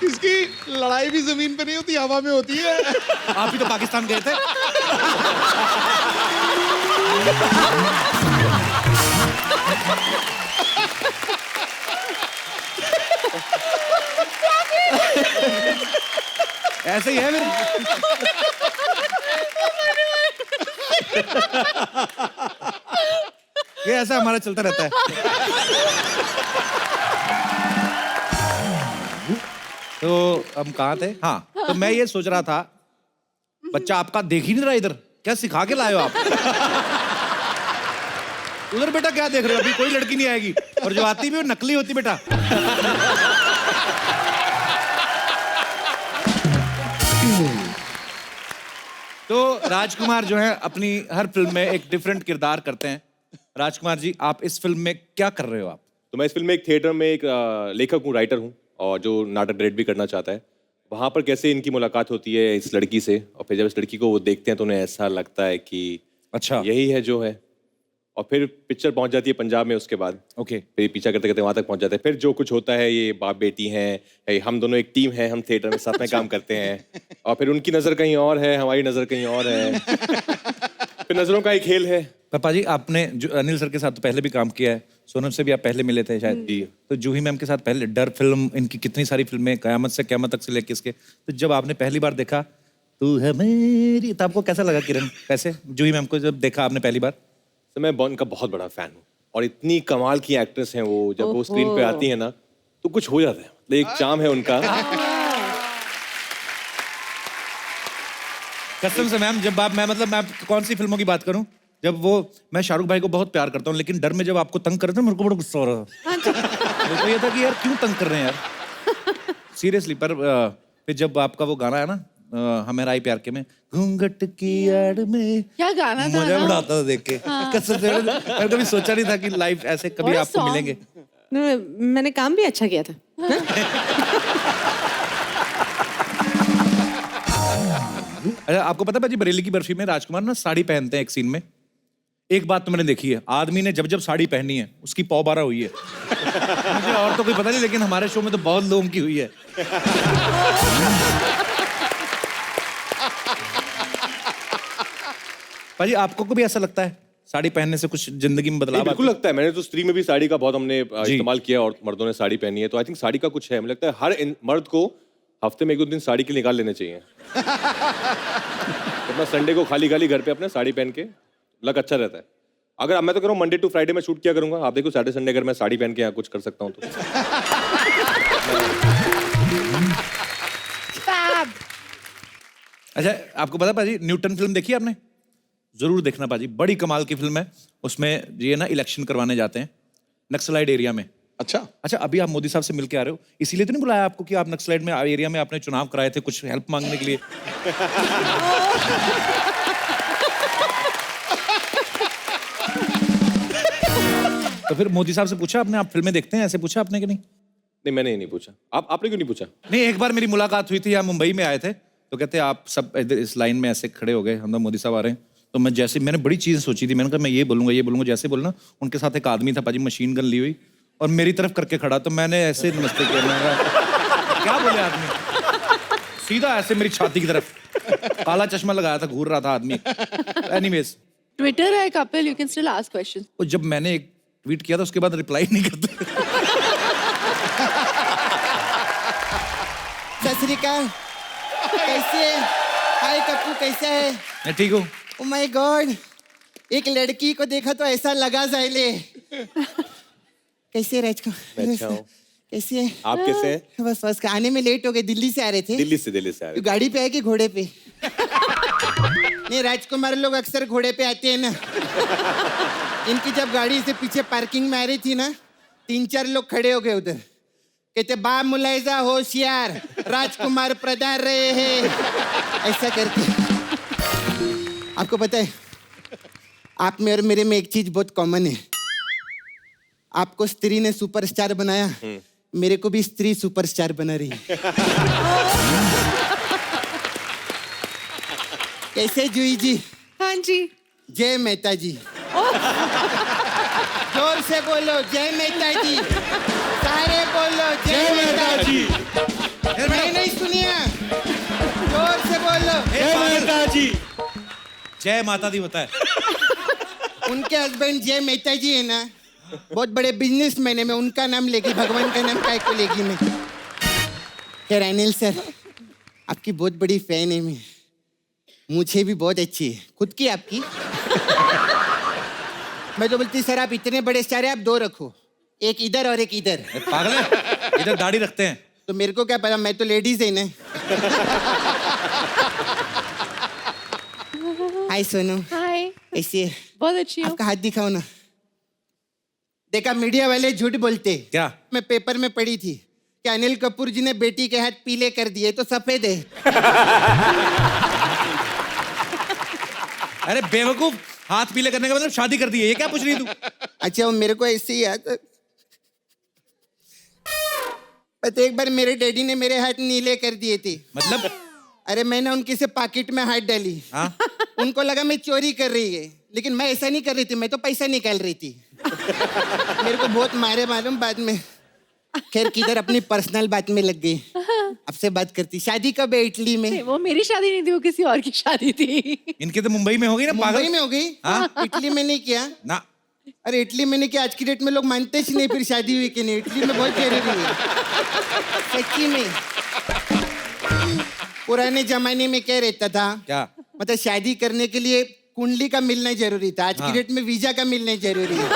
इसकी लड़ाई भी जमीन पे नहीं होती, हवा में होती है। आप ही तो पाकिस्तान गए थे। ऐसे ही है फिर। ये ऐसा हमारा चलता रहता है। तो हम कहाँ थे? हाँ, तो मैं ये सोच रहा था, बच्चा आपका देख ही नहीं रहा इधर, क्या सिखा के लाए हो आप? उधर बेटा क्या देख रहे हो? अभी कोई लड़की नहीं आएगी, और जो आती भी वो नकली होती बेटा। तो राजकुमार जो है अपनी हर फिल्म में एक डिफरेंट किरदार करते हैं। राजकुमार जी, आप इस फिल्म में क्या कर रहे हो आप? तो मैं इस फिल्म में एक थिएटर में एक लेखक हूँ, राइटर हूँ, और जो नाटक डायरेक्ट भी करना चाहता है। वहाँ पर कैसे इनकी मुलाकात होती है इस लड़की से, और फिर जब इस लड़की को वो देखते हैं तो उन्हें ऐसा लगता है कि अच्छा, यही है जो है। और फिर पिक्चर पहुंच जाती है पंजाब में, उसके बाद ओके, फिर पीछा करते करते वहां तक पहुंच जाते हैं। फिर जो कुछ होता है, ये बाप बेटी हैं, हम दोनों एक टीम है, हम थिएटर में साथ में काम करते हैं, और फिर उनकी नजर कहीं और है, हमारी नजर कहीं और है। फिर नजरों का एक खेल है। पापा जी, आपने जो अनिल सर के साथ तो पहले भी काम किया है, सोनम से भी आप पहले मिले थे शायद जी। तो जूही मैम के साथ पहले, डर फिल्म, इनकी कितनी सारी फिल्में, कयामत से कयामत तक से लेके इसके, तो जब आपने पहली बार देखा तू है मेरी, तो आपको कैसा लगा किरण? कैसे जूही मैम को जब देखा आपने पहली बार? तो मैं बॉर्न का बहुत बड़ा फैन हूँ, और इतनी कमाल की एक्ट्रेस हैं वो, जब वो स्क्रीन पे आती है ना तो कुछ हो जाता है, मतलब एक चार्म है उनका। कसम से मैम, जब आप, मैं कौन सी फिल्मों की बात करूं, जब वो, मैं शाहरुख भाई को बहुत प्यार करता हूं, लेकिन डर में जब आपको तंग कर रहे थे मेरे को बड़ा गुस्सा हो रहा था। मेरे को ये था कि यार क्यों तंग कर रहे हैं यार, सीरियसली। पर फिर जब आपका वो गाना है ना, हमें आई प्यार के में, घूंघट की आड़ में, क्या गाना था मजा ना? उड़ाता था देख के। कसम से मैंने कभी सोचा नहीं था कि लाइफ ऐसे कभी What a आपको song. मिलेंगे। मैंने काम भी अच्छा किया था। अच्छा, आपको पता है भाजी, बरेली की बर्फी में राजकुमार ना साड़ी पहनते हैं एक सीन में। एक बात तो मैंने देखी है, आदमी ने जब जब साड़ी पहनी है उसकी पौ बारह हुई है। मुझे और तो कोई पता नहीं, लेकिन हमारे शो में तो बहुत लोगों की हुई है। भाजी, आपको को भी ऐसा लगता है साड़ी पहनने से कुछ जिंदगी में नहीं, बदलाव बिल्कुल लगता है। मैंने तो स्त्री में भी साड़ी का बहुत हमने जी। इस्तेमाल किया और मर्दों ने साड़ी पहनी है, तो आई थिंक साड़ी का कुछ है। मुझे लगता है हर मर्द को हफ्ते में 1-2 दिन साड़ी के निकाल लेने चाहिए। अपना संडे को खाली खाली घर पे अपने साड़ी पहन के लग अच्छा रहता है। अगर मैं तो कह रहा हूँ मंडे टू फ्राइडे में शूट किया करूंगा, आप देखो सैटरडे संडे अगर मैं साड़ी पहन के यहाँ कुछ कर सकता हूँ तो। अच्छा, आपको पता पाजी न्यूटन फिल्म देखी है आपने? जरूर देखना पाजी, बड़ी कमाल की फिल्म है। उसमें ये ना इलेक्शन करवाने जाते हैं नक्सलाइड एरिया में। अच्छा, अभी आप मोदी साहब से मिलके आ रहे हो, इसीलिए तो नहीं बुलाया आपको कि आप नक्सलाइड में एरिया में आपने चुनाव कराए थे कुछ हेल्प मांगने के लिए? तो फिर मोदी साहब से पूछा आपने, आप फिल्में देखते हैं, ऐसे पूछा आपने कि नहीं? नहीं, मैंने नहीं पूछा। आपने क्यों नहीं पूछा? नहीं, एक बार मेरी मुलाकात हुई थी, यहाँ मुंबई में आए थे, तो कहते आप सब इधर इस लाइन में ऐसे खड़े हो गए, हम मोदी साहब आ रहे हैं। तो मैं जैसे, मैंने बड़ी चीज़ें सोची थी, मैंने कहा मैं ये बोलूंगा, जैसे बोलना। उनके साथ एक आदमी था पाजी, मशीन गन ली हुई और मेरी तरफ करके खड़ा, तो मैंने ऐसे नमस्ते किया। मैंने कहा, क्या बोले आदमी? सीधा ऐसे मेरी छाती की तरफ, काला चश्मा लगाया था, घूर रहा था आदमी। एनीवेज, ट्विटर है Kapil, you can still ask question. और जब मैंने एक ट्वीट किया था उसके बाद रिप्लाई नहीं करते। सत श्री अकाल, कैसे? हाय कप्पू, कैसा है? मैं ठीक हूँ। ओ माय गॉड, एक लड़की को देखा तो ऐसा लगा जाइले। कैसे राजकुमार? मैं अच्छा हूँ। कैसे है? आप कैसे हैं? बस आने में लेट हो गए, दिल्ली से आ रहे थे। दिल्ली से आ रहे तो गाड़ी पे आए कि घोड़े पे? नहीं, राजकुमार लोग अक्सर घोड़े पे आते हैं ना। इनकी जब गाड़ी से पीछे पार्किंग में आ रही थी ना, 3-4 लोग खड़े हो गए उधर, कहते बा मुलायजा होशियार, राजकुमार प्रधान रहे हैं, ऐसा करके। आपको पता है, आप में और मेरे में एक चीज बहुत कॉमन है। आपको स्त्री ने सुपरस्टार बनाया, मेरे को भी स्त्री सुपरस्टार बना रही है। कैसे जूही जी? हाँ जी। जय मेहता जी। जोर से बोलो जय मेहता जी, सारे बोलो जय मेहता जी। मैं नहीं सुनिया, जोर से बोलो जय माता जी। जय माता दी होता है। उनके हस्बैंड जय मेहता जी है ना, बहुत बड़े बिजनेसमैन है। मैं उनका नाम लेगी, भगवान का नाम काय को लेगी मैं? खैर अनिल सर, आपकी बहुत बड़ी फैन है मैं। मुझे भी बहुत अच्छी है, खुद की आपकी। मैं तो बोलती सर आप इतने बड़े स्टार है, आप 2 रखो, एक इधर और एक इधर। पागल है, इधर दाढ़ी रखते हैं। तो मेरे को क्या पता, मैं तो लेडीज है ना। हाय सोनू। हाय, कैसी है? बहुत अच्छी हो। आपका हाथ दिखाओ ना। देखा, मीडिया वाले झूठ बोलते। क्या? मैं पेपर में पढ़ी थी कि अनिल कपूर जी ने बेटी के हाथ पीले कर दिए, तो सफेद है। अरे बेवकूफ, हाथ पीले करने का मतलब शादी कर दी है, ये क्या पूछ रही तू? अच्छा, वो मेरे को ऐसे ही याद। पता, एक बार मेरे डैडी ने मेरे हाथ नीले कर दिए थे। मतलब? अरे मैंने उनके से पॉकेट में हाथ डाली। हाँ? उनको लगा मैं चोरी कर रही है, लेकिन मैं ऐसा नहीं कर रही थी, मैं तो पैसा निकाल रही थी। मेरे को बहुत मारे मालूम बाद में। खैर, किधर अपनी पर्सनल बात में लग गई। आपसे बात करती। शादी कब है इटली में? नहीं, वो मेरी शादी नहीं थी, वो किसी और की शादी थी। इनके तो मुंबई में हो गई ना, पागल। मुंबई में हो गई? हाँ? इटली में नहीं किया ना। अरे इटली में नहीं किया, आज की डेट में लोग मानते ही नहीं फिर शादी हुई कि नहीं। इटली में बहुत जरूरी है, सच्ची में। पुराने जमाने में क्या रहता था? क्या? मतलब शादी करने के लिए कुंडली का मिलना जरूरी था, आज की डेट में वीजा का मिलना जरूरी है।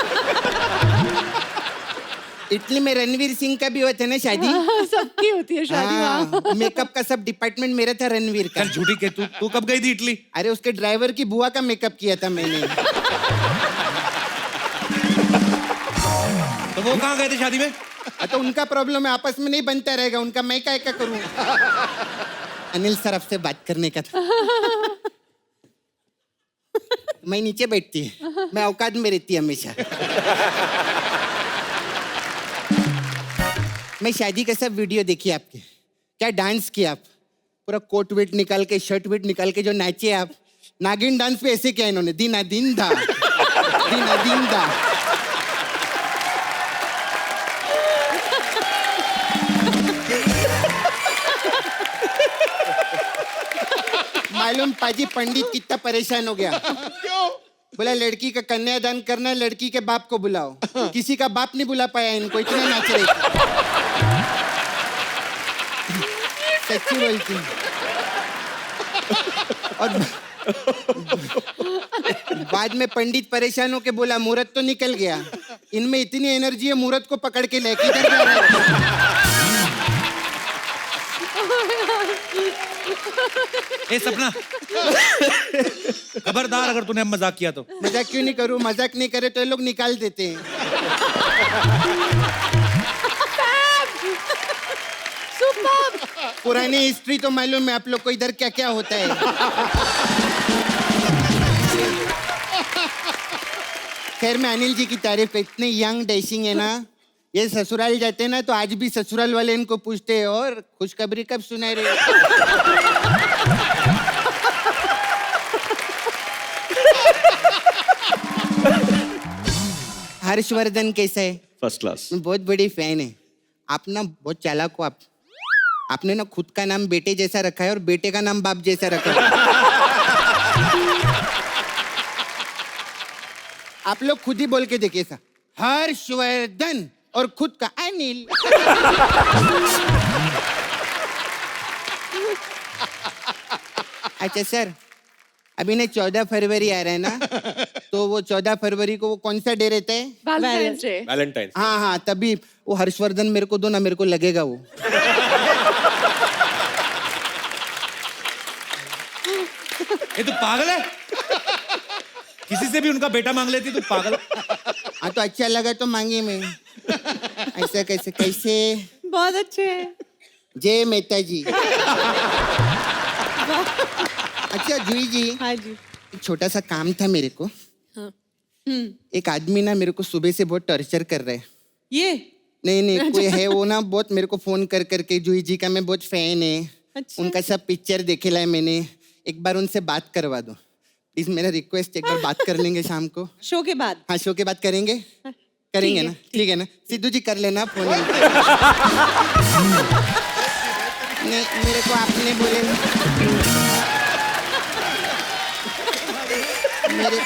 इटली में रणवीर सिंह का भी हुआ था ना शादी। सबकी होती है शादी वहाँ। मेकअप का सब डिपार्टमेंट मेरा था, रणवीर का। चल झूठी के, तू कब गई थी इटली? अरे उसके ड्राइवर की बुआ का मेकअप किया था मैंने। तो वो कहाँ गए थे शादी में? तो उनका प्रॉब्लम है, आपस में नहीं बनता रहेगा उनका, मैं क्या करूँ? अनिल सर आपसे बात करने का था। मैं नीचे बैठती है, मैं औकात में रहती हमेशा। मैं शादी का सब वीडियो देखी आपके, क्या डांस किया आप, पूरा कोट वेट निकाल के, शर्ट वेट निकाल के जो नाचे आप। नागिन डांस पे ऐसे किया इन्होंने, दीना दिन दा, दीना दिन दा। मालूम पाजी पंडित कितना परेशान हो गया। बोला लड़की का कन्यादान करना है, लड़की के बाप को बुलाओ। किसी का बाप नहीं बुला पाया इनको, इतने नाच रहे। सच्ची बोलती हूँ। और बाद में पंडित परेशान होके बोला मुहूर्त तो निकल गया, इनमें इतनी एनर्जी है मुहूर्त को पकड़ के ले किधर जा रहे हो? ए सपना, खबरदार अगर तूने अब मजाक किया तो। मजाक क्यों नहीं करूं? मजाक नहीं करे तो ये लोग निकाल देते हैं। पुरानी हिस्ट्री तो मालूम है आप लोग को, इधर क्या क्या होता है। खैर मैं अनिल जी की तारीफ कर, इतने यंग डैशिंग है ना, ये ससुराल जाते हैं ना तो आज भी ससुराल वाले इनको पूछते हैं और खुशखबरी कब सुना रहे हो? हर्षवर्धन कैसा है? First class. बहुत बड़ी फैन है। आप ना बहुत चालाक हो आप। आपने ना खुद का नाम बेटे जैसा रखा है और बेटे का नाम बाप जैसा रखा है। आप लोग खुद ही बोल के देखिए सा, हर्षवर्धन और खुद का अनिल। अच्छा सर, अभी ना 14 फरवरी आ रहा है ना, तो वो 14 फरवरी को वो कौन सा डे रहता है? Valentine's Day. वैलेंटाइन। हाँ हाँ, तभी वो हर्षवर्धन मेरे को दो ना, मेरे को लगेगा वो। ये तू पागल है? किसी से भी उनका बेटा मांग लेती तू, पागल। हाँ तो अच्छा लगा तो मांगी मैं। ऐसा कैसे कैसे? बहुत अच्छे हैं। जय मेहता जी। अच्छा जूही जी, हाँ जी। एक छोटा सा काम था मेरे को। हाँ। एक आदमी ना मेरे को सुबह से बहुत टॉर्चर कर रहा है। ये नहीं कोई है वो ना, बहुत मेरे को फोन कर करके, जूही जी का मैं बहुत फैन है। अच्छा। उनका सब पिक्चर देखेला है मैंने, एक बार उनसे बात करवा दो प्लीज, मेरा रिक्वेस्ट। एक बार बात कर लेंगे शाम को? शो के बाद? हाँ शो के बाद करेंगे। करेंगे ना? ठीक है ना? सिद्धू जी कर लेना फोन। नहीं मेरे को आपने बोले मेरे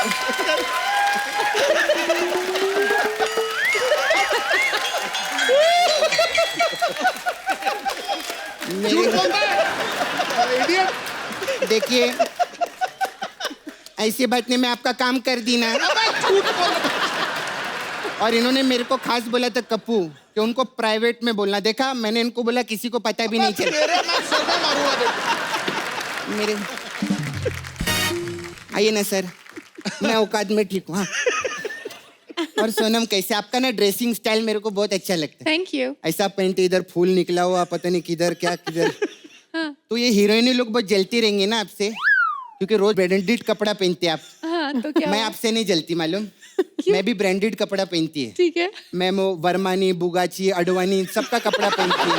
देखिए ऐसी बात नहीं, मैं आपका काम कर दी ना। और इन्होंने मेरे को खास बोला था कप्पू कि उनको प्राइवेट में बोलना। देखा मैंने इनको बोला किसी को पता भी नहीं चला। मेरे आइए ना सर, मैं औकात में ठीक हूँ। हाँ। और सोनम कैसे? आपका ना ड्रेसिंग स्टाइल मेरे को बहुत अच्छा लगता है। Thank you. ऐसा पैंट इधर फूल निकला हुआ, पता नहीं किधर क्या किधर। तो ये हीरोइनी लोग बहुत जलती रहेंगी ना आपसे, क्योंकि रोज ब्रांडेड कपड़ा पहनते हैं आप। हाँ, तो क्या मैं हुआ? आपसे नहीं जलती मालूम। मैं भी ब्रांडेड कपड़ा पहनती है। ठीक है। मैं वो वर्मानी, बुगाची, अडवाणी सबका कपड़ा पहनती हूँ।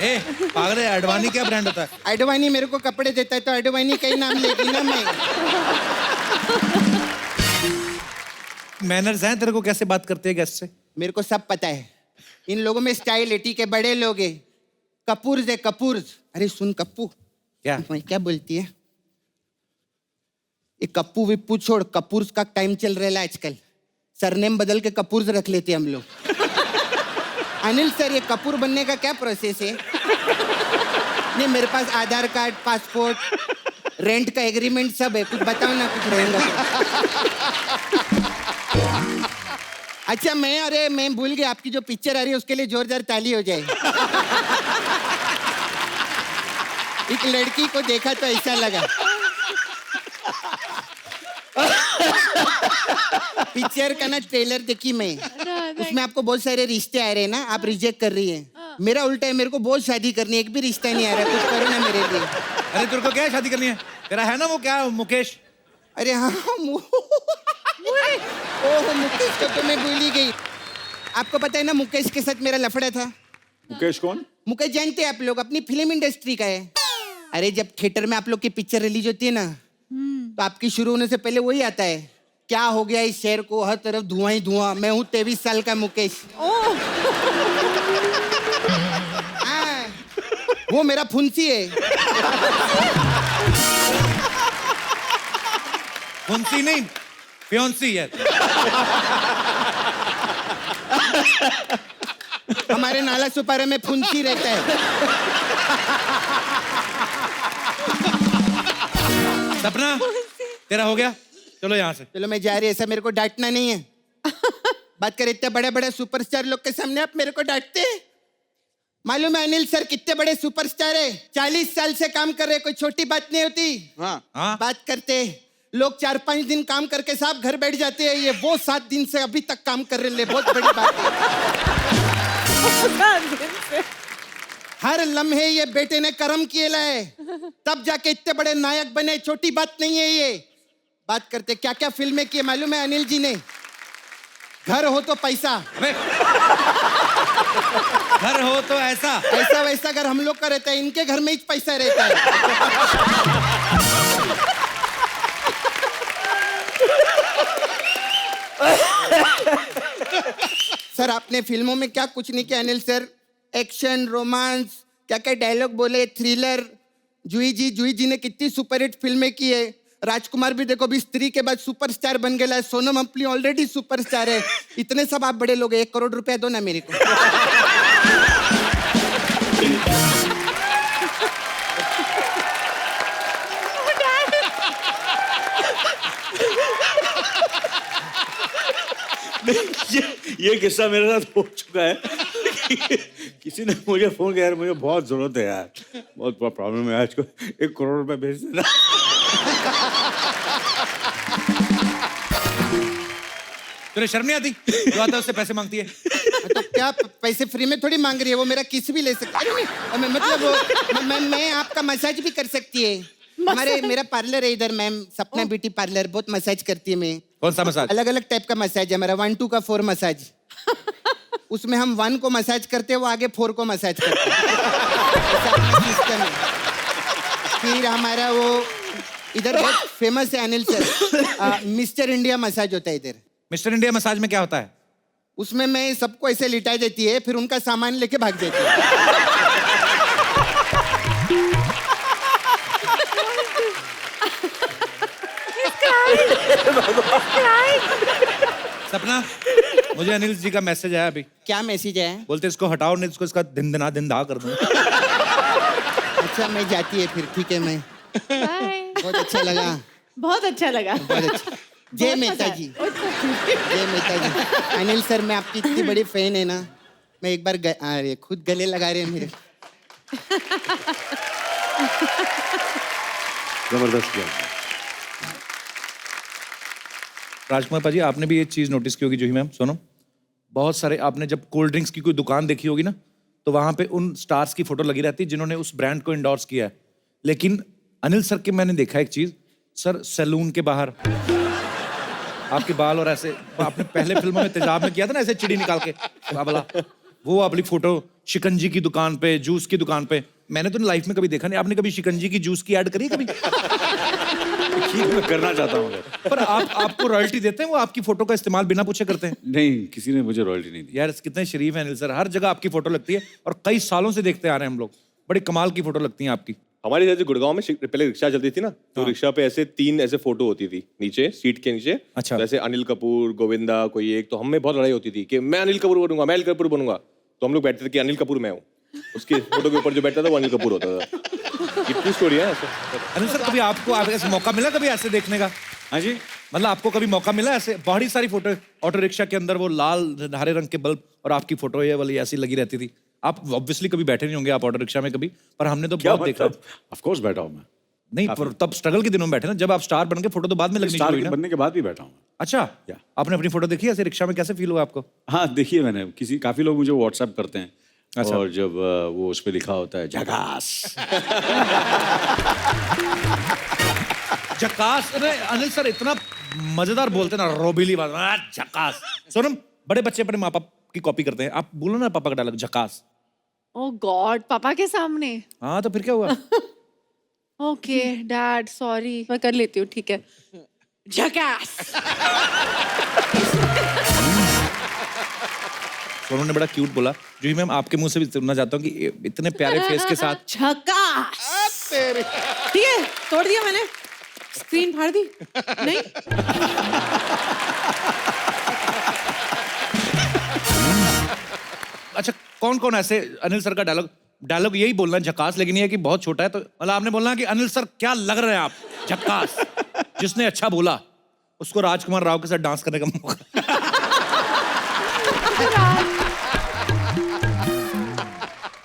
ए पागल है, अडवाणी क्या ब्रांड होता है? अडवाणी मेरे को कपड़े देता है तो अडवाणी का ही नाम लेगी ना मैं। मैनर्स हैं तेरे को? कैसे बात करते हैं गेस्ट से? मेरे को सब पता है। इन लोगों में स्टाइल है, ठीक है? बड़े लोग है, कपूर्स है कपूर्स। अरे सुन कप्पू, क्या मैं क्या बोलती है? ये कप्पू विप्पू छोड़, कपूर्स का टाइम चल रहा है आजकल। सरनेम बदल के कपूर्स रख लेते हम लोग। अनिल सर, ये कपूर बनने का क्या प्रोसेस है? नहीं मेरे पास आधार कार्ड, पासपोर्ट, रेंट का एग्रीमेंट सब है, कुछ बताओ ना, कुछ रहेगा तो। अच्छा मैं भूल गया, आपकी जो पिक्चर आ रही है उसके लिए जोरदार ताली हो जाए। एक लड़की को देखा तो ऐसा लगा। पिक्चर का ना ट्रेलर देखी मैं, उसमें आपको बहुत सारे रिश्ते आ रहे हैं ना, आप रिजेक्ट कर रही हैं। मेरा उल्टा है, मेरे को बहुत शादी करनी है, एक भी रिश्ता नहीं आ रहा, कुछ करो ना मेरे लिए। अरे तेरे को क्या है शादी करनी है? तेरा है ना वो क्या मुकेश? अरे हाँ ओह मुकेश को तो मैं भूल ही गई। आपको पता है ना मुकेश के साथ मेरा लफड़ा था। मुकेश कौन? मुकेश जानते हैं आप लोग, अपनी फिल्म इंडस्ट्री का है। अरे जब थिएटर में आप लोग की पिक्चर रिलीज होती है ना, तो आपकी शुरू होने से पहले वही आता है, क्या हो गया इस शहर को, हर तरफ धुआं ही धुआं, मैं हूँ 23 साल का मुकेश। हाँ, वो मेरा फुंसी है। फुंसी नहीं, फियोंसी है। हमारे नाला सुपारा में फुंसी रहता है। सपना, तेरा हो गया? चलो यहाँ से। चलो मैं जा रही, ऐसा मेरे को डांटना नहीं है। बात कर, इतने बड़े बड़े सुपरस्टार लोग के सामने आप मेरे को डांटते हैं? मालूम है अनिल सर कितने बड़े सुपरस्टार है, 40 साल से काम कर रहे, कोई छोटी बात नहीं होती। हाँ। बात करते लोग 4-5 दिन काम करके साहब घर बैठ जाते हैं, ये वो 7 दिन से अभी तक काम कर रहे, बहुत बड़ी बात है। हर लम्हे ये बेटे ने कर्म किए लाए, तब जाके इतने बड़े नायक बने, छोटी बात नहीं है ये। बात करते क्या क्या फिल्में की मालूम है अनिल जी ने? घर हो तो पैसा, घर हो तो ऐसा ऐसा वैसा घर हम लोग का रहता है, इनके घर में ही पैसा रहता है। सर आपने फिल्मों में क्या कुछ नहीं किया अनिल सर, एक्शन, रोमांस, क्या क्या डायलॉग बोले, थ्रिलर। जूही जी ने कितनी सुपरहिट फिल्में की है। राजकुमार भी देखो अभी स्त्री के बाद सुपरस्टार बन गया है, सोनम अपनी ऑलरेडी सुपरस्टार है। इतने सब आप बड़े लोग, 1 करोड़ रुपया दो ना मेरे को। ये किस्सा मेरे साथ हो चुका है। किसी ने मुझे फोन किया, यार मुझे बहुत जरूरत है यार, बहुत प्रॉब्लम है आज को, 1 करोड़ रुपए भेज देना। तुझे शर्म नहीं आती? जो आता है उससे पैसे मांगती है। तो क्या पैसे फ्री में थोड़ी मांग रही है वो, मेरा किस भी ले सकती है। मतलब मैं आपका मसाज भी कर सकती है। मेरा पार्लर है इधर मैम, सपना ब्यूटी पार्लर, बहुत मसाज करती है मैं। कौन सा मसाज? अलग अलग टाइप का मसाज है हमारा, 1 2 का 4 मसाज। उसमें हम 1 को मसाज करते हैं, वो आगे 4 को मसाज करते हैं। ऐसा अपना सिस्टम है। फिर हमारा वो इधर बहुत फेमस है Anil sir, mister India massage होता है इधर। मिस्टर इंडिया मसाज में क्या होता है? उसमें मैं सबको ऐसे लिटा देती है, फिर उनका सामान लेके भाग देती है। सपना, मुझे अनिल जी का मैसेज आया अभी। क्या मैसेज आया? बोलते इसको हटाओ नहीं इसको इसका दिन दा कर दूंगा। अच्छा मैं जाती है फिर, ठीक है मैं। बहुत अच्छा लगा, बहुत अच्छा लगा। बहुत अच्छा। जय मेहता जी, जय मेहता जी। अनिल सर मैं आपकी इतनी बड़ी फैन है ना, मैं एक बार अरे खुद गले लगा रहे हैं मेरे। जबरदस्त किया। राजकुमार पाजी, आपने भी ये चीज नोटिस की होगी जूही मैम, सुनो, बहुत सारे आपने जब कोल्ड ड्रिंक्स की कोई दुकान देखी होगी ना, तो वहां पे उन स्टार्स की फोटो लगी रहती है जिन्होंने उस ब्रांड को इंडोर्स किया है। लेकिन अनिल सर के मैंने देखा एक चीज, सर सैलून के बाहर आपके बाल, और ऐसे आपने पहले फिल्मों में तेजाब में किया था ना, ऐसे चिड़ी निकाल के बाबला, वो अपनी फोटो शिकंजी की दुकान पे, जूस की दुकान पे। मैंने तो लाइफ में कभी देखा नहीं, आपने कभी शिकंजी की जूस की ऐड करी कभी? मैं करना चाहता हूँ पर आपको रॉयल्टी देते हैं वो आपकी फोटो का इस्तेमाल बिना पूछे करते हैं? नहीं, किसी ने मुझे रॉयल्टी नहीं दी। यार कितने शरीफ हैं अनिल सर, हर जगह आपकी फोटो लगती है और कई सालों से देखते आ रहे हैं हम लोग, बड़ी कमाल की फोटो लगती है आपकी। हमारे जैसे गुड़गांव में पहले रिक्शा चलती थी ना, तो रिक्शा पे ऐसे 3 ऐसे फोटो होती थी नीचे, सीट के नीचे। अच्छा। जैसे अनिल कपूर, गोविंदा, कोई एक, तो हमें बहुत लड़ाई होती थी कि मैं अनिल कपूर बनूंगा, मैं अनिल कपूर बनूंगा। तो हम लोग बैठते थे कि अनिल कपूर मैं हूँ, उसके फोटो के ऊपर जो बैठता था वो अनिल कपूर होता था। कितनी स्टोरी है ऐसे। अनिल सर कभी आपको ऐसे मौका मिला कभी ऐसे देखने का? हाँ जी, मतलब आपको कभी मौका मिला ऐसे? बहुत सारी फोटो ऑटो रिक्शा के अंदर वो लाल हरे रंग के बल्ब और आपकी फोटो ये वाली ऐसी लगी रहती थी। आप ऑब्वियसली कभी बैठे नहीं होंगे आप ऑटो रिक्शा में कभी, पर हमने तो बहुत देखा। ऑफ कोर्स बैठा हूँ मैं। नहीं, पर तब स्ट्रगल के दिनों में बैठे ना, जब आप स्टार बन के फोटो तो बाद में लगनी शुरू स्टार हुई ना। बनने के बाद भी बैठा हूँ। अच्छा, आपने अपनी फोटो देखी ऐसे रिक्शा में, कैसे फील हुआ आपको? हाँ देखिए, मैंने काफी लोग मुझे व्हाट्सएप करते हैं। अच्छा। और जब वो उस पे लिखा होता है झकास। झकास। अरे अनिल सर इतना मजेदार बोलते ना, रोबीली बात, झकास। सोनम, बड़े बच्चे अपने माँ बाप की कॉपी करते हैं, आप बोलो ना पापा का डायलॉग झकास। ओह गॉड, पापा के सामने? हाँ तो फिर क्या हुआ? ओके डैड, सॉरी, मैं कर लेती हूँ, ठीक है। झकास। सोनम ने बड़ा क्यूट बोला। जूही मैम, आपके मुंह से भी सुनना चाहता हूँ कि इतने प्यारे फेस के साथ झकास। ठीक है, तोड़ दिया मैंने। स्क्रीन फाड़ दी? नहीं? अच्छा, कौन कौन ऐसे अनिल सर का डायलॉग यही बोलना झकास, लेकिन ये है कि बहुत छोटा है, तो मतलब आपने बोलना कि अनिल सर क्या लग रहे हैं आप, झकास। जिसने अच्छा बोला उसको राजकुमार राव के साथ डांस करने का मौका।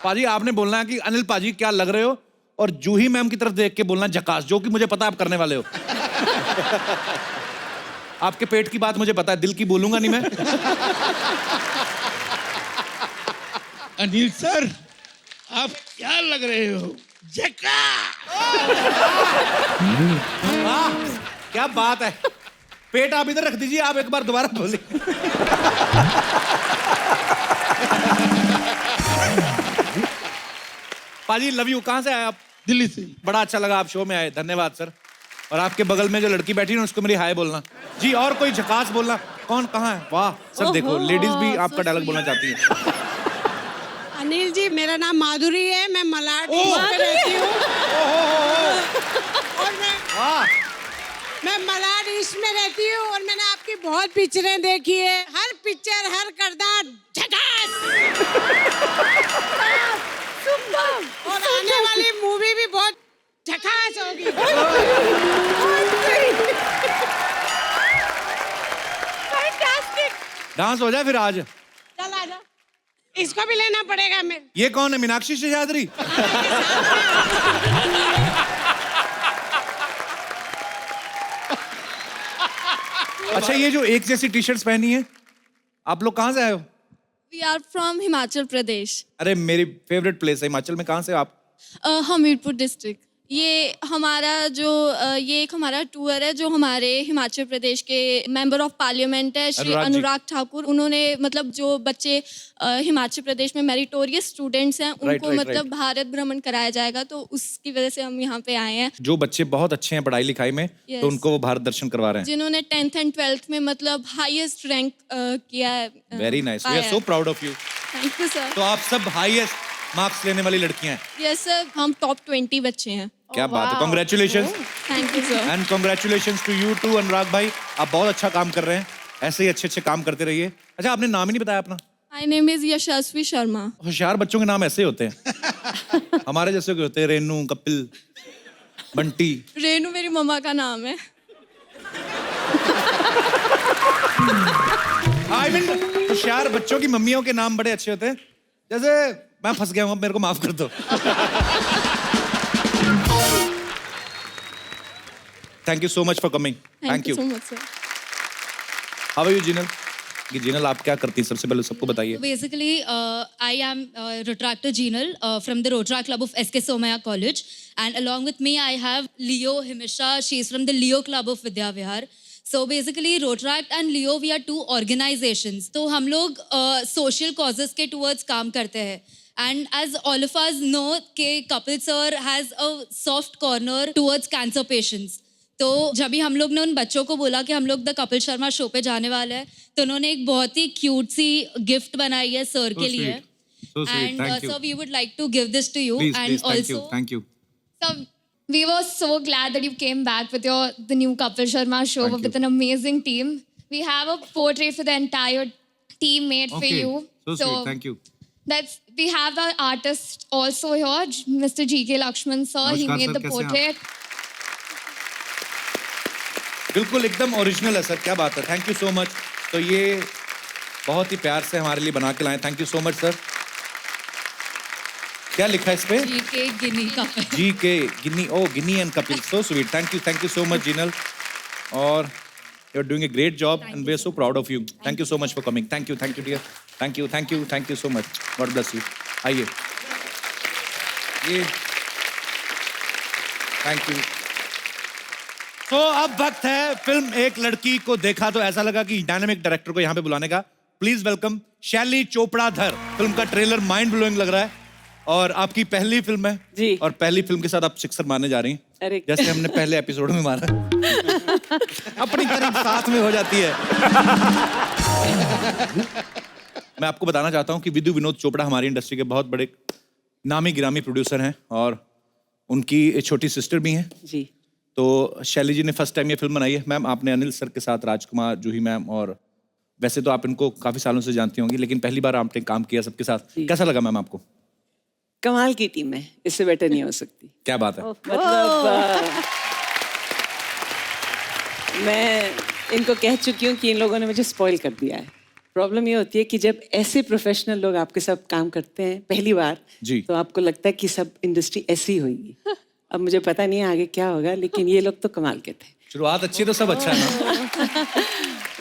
पाजी आपने बोलना है कि अनिल पाजी क्या लग रहे हो, और जूही मैम की तरफ देख के बोलना झकास, जो कि मुझे पता आप करने वाले हो। आपके पेट की बात मुझे पता है, दिल की बोलूंगा नहीं मैं। अनिल सर, आप क्या लग रहे हो? क्या बात है, पेट आप इधर रख दीजिए, आप एक बार दोबारा बोलिए। पाजी लव यू। कहाँ से आए आप? दिल्ली से। बड़ा अच्छा लगा आप शो में आए, धन्यवाद सर। और आपके बगल में जो लड़की बैठी है उसको मेरी हाय बोलना जी। और कोई झकास बोलना। कौन कहाँ है? वाह सब देखो, लेडीज भी आपका डायलॉग बोलना चाहती है। अनिल जी, मेरा नाम माधुरी है, मैं मलाड में रहती हूँ। और मैं मलाड ईस्ट में रहती हूँ, और मैंने आपकी बहुत पिक्चरें देखी है। हर पिक्चर, हर किरदार झकास। और आने वाली मूवी भी बहुत झकास होगी। डांस हो जाए फिर आज। चल आजा, इसको भी लेना पड़ेगा। मैं ये कौन है? मीनाक्षी शेषाद्री? अच्छा, ये जो एक जैसी टी शर्ट्स पहनी है, आप लोग कहाँ से आए हो? We are from Himachal Pradesh, अरे मेरी फेवरेट प्लेस है हिमाचल में। कहाँ से हो आप? हमीरपुर डिस्ट्रिक्ट। ये हमारा जो ये एक हमारा टूर है जो हमारे हिमाचल प्रदेश के मेंबर ऑफ पार्लियामेंट है श्री अनुराग ठाकुर। उन्होंने मतलब जो बच्चे हिमाचल प्रदेश में मेरिटोरियस स्टूडेंट्स हैं उनको मतलब भारत भ्रमण कराया जाएगा, तो उसकी वजह से हम यहाँ पे आए हैं। जो बच्चे बहुत अच्छे हैं पढ़ाई लिखाई में, तो उनको वो भारत दर्शन करवा रहे हैं। जिन्होंने 10th एंड 12th में मतलब हाईएस्ट रैंक किया है। Very nice, we are so proud of you. Thank you sir. तो आप सब हाईएस्ट मार्क्स लेने वाली लड़कियां हैं? यस सर, हम टॉप 20 बच्चे हैं। क्या बात है, congratulation. Thank you sir. And congratulation to you too Anurag भाई, आप बहुत अच्छा काम कर रहे हैं, ऐसे ही अच्छे अच्छे काम करते रहिए। अच्छा, आपने नाम ही नहीं बताया अपना। माय नेम इज यशस्वी शर्मा। होशियार बच्चों के नाम ऐसे ही होते हैं। हमारे जैसे के होते हैं, रेनू, कपिल, बंटी। रेनू मेरी मम्मा का नाम है। आई मीन होशियार बच्चों की मम्मियों के नाम बड़े अच्छे होते हैं। जैसे मैं फंस गया हूँ, मेरे को माफ कर दो। Thank you so much for coming. Thank you so much sir. How are you Jinal? Jinal आप क्या करती हैं सबसे पहले सबको बताइए। Basically, I am Rotractor Jinal from the Rotaract Club of SK Somaya College, and along with me I have Leo Himisha. She is from the Leo Club of Vidya Vihar. So basically, Rotaract and Leo we are two organizations. तो हम लोग social causes के towards काम करते हैं. And as all of us know, कि Kapil sir has a soft corner towards cancer patients. तो जब भी हम लोग ने उन बच्चों को बोला कि हम लोग द कपिल शर्मा शो पे जाने वाले हैं, तो उन्होंने एक बहुत ही क्यूट सी गिफ्ट बनाई है सर के लिए। And so we would like to give this to you and also thank you. So we were so glad that you came back with the new Kapil Sharma show with an amazing team. We have a portrait for the entire team made for you. So sweet, thank you. We have our artist also here, Mr. G.K. Lakshman sir. He made the portrait. बिल्कुल एकदम ओरिजिनल है सर, क्या बात है, थैंक यू सो मच। तो ये बहुत ही प्यार से हमारे लिए बना के लाए, thank you so much sir. क्या लिखा है इस पे? G.K. Ginni Kapil. G.K. Ginni, oh Ginni and Kapil, so sweet, thank you so much Jinal, और you are doing a great job and we are so proud of you. Thank you so much for coming. Thank you dear, thank you so much, God bless you. आइए, ये थैंक यू। तो अब वक्त है फिल्म एक लड़की को देखा तो ऐसा लगा कि डायनामिक डायरेक्टर को यहाँ पे बुलाने का। प्लीज वेलकम शैली चोपड़ाधर। फिल्म का ट्रेलर माइंड ब्लोइंग लग रहा है, और आपकी पहली फिल्म है जी, और पहली फिल्म के साथ आप सिक्सर मारने जा रही हैं, जैसे हमने पहले एपिसोड में मारा। अपनी तरफ साथ में हो जाती है। मैं आपको बताना चाहता हूँ कि विदु विनोद चोपड़ा हमारी इंडस्ट्री के बहुत बड़े नामी गिरामी प्रोड्यूसर हैं, और उनकी एक छोटी सिस्टर भी हैं जी। तो शैली जी ने फर्स्ट टाइम ये फिल्म बनाई है। मैम आपने अनिल सर के साथ, राजकुमार, जूही मैम, और वैसे तो आप इनको काफी सालों से जानती होंगी, लेकिन पहली बार आपने काम किया सबके साथ, कैसा लगा मैम आपको? कमाल की टीम है, इससे बेटर नहीं हो सकती। क्या बात है। मतलब मैं इनको कह चुकी हूँ कि इन लोगों ने मुझे स्पॉइल कर दिया है। प्रॉब्लम ये होती है कि जब ऐसे प्रोफेशनल लोग आपके साथ काम करते हैं पहली बार जी, तो आपको लगता है कि सब इंडस्ट्री ऐसी होगी। अब मुझे पता नहीं है आगे क्या होगा, लेकिन ये लोग तो कमाल के थे। शुरुआत अच्छी तो सब अच्छा है ना।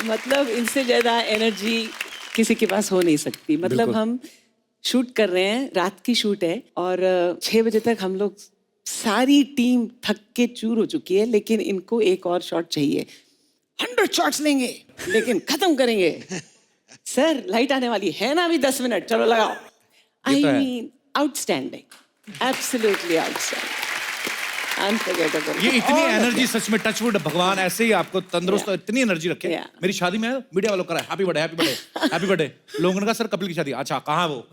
मतलब इनसे ज्यादा एनर्जी किसी के पास हो नहीं सकती। मतलब हम शूट कर रहे हैं, रात की शूट है और 6 बजे तक हम लोग सारी टीम थक के चूर हो चुकी है, लेकिन इनको एक और शॉट चाहिए। 100 शॉट्स लेंगे लेकिन खत्म करेंगे। सर लाइट आने वाली है ना, अभी 10 मिनट, चलो लगाओ। I mean outstanding, absolutely outstanding, unforgettable. ये इतनी एनर्जी, सच में टचवुड, भगवान ऐसे ही आपको तंदुरुस्त और इतनी एनर्जी रखे। मेरी शादी में मीडिया वालों करा happy birthday, happy birthday, happy birthday. लोगों ने कहा सर कपिल की शादी, अच्छा कहाँ वो?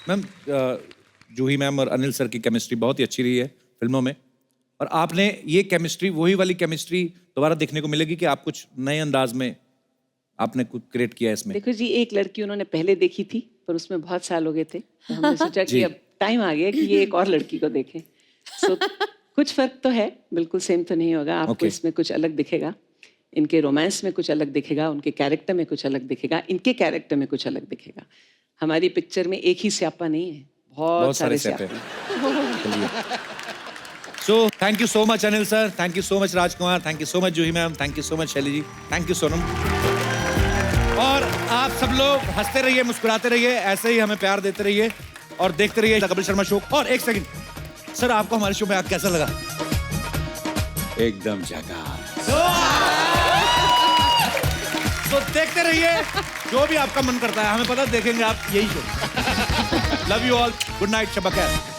मैम जूही मैम और अनिल सर की केमिस्ट्री बहुत ही अच्छी रही है फिल्मों में, और आपने ये केमिस्ट्री, वही वाली केमिस्ट्री दोबारा देखने को मिलेगी कि आप कुछ नए अंदाज में आपने कुछ क्रिएट किया है इसमें? देखो जी, एक लड़की उन्होंने पहले देखी थी पर उसमें बहुत साल हो गए थे, तो हमने सोचा कि अब टाइम आ गया कि ये एक और लड़की को देखें। सो कुछ फर्क तो है, बिल्कुल सेम तो नहीं होगा। आपको इसमें कुछ अलग दिखेगा, इनके रोमांस में कुछ अलग दिखेगा, उनके कैरेक्टर में कुछ अलग दिखेगा, इनके कैरेक्टर में कुछ अलग दिखेगा। हमारी पिक्चर में एक ही स्यापा नहीं है, बहुत सारे स्यापे। So thank you so much Anil sir, thank you so much Rajkummar, thank you so much Juhi ma'am, thank you so much Shelly ji, thank you Sonam. और आप सब लोग हंसते रहिए, मुस्कुराते रहिए, ऐसे ही हमें प्यार देते रहिए और देखते रहिए द कपिल शर्मा शो। और एक सेकंड सर, आपको हमारे शो में आप कैसा लगा? एकदम झकास। तो देखते रहिए, जो भी आपका मन करता है, हमें पता, देखेंगे आप यही show. Love you all, good night, शब बखैर।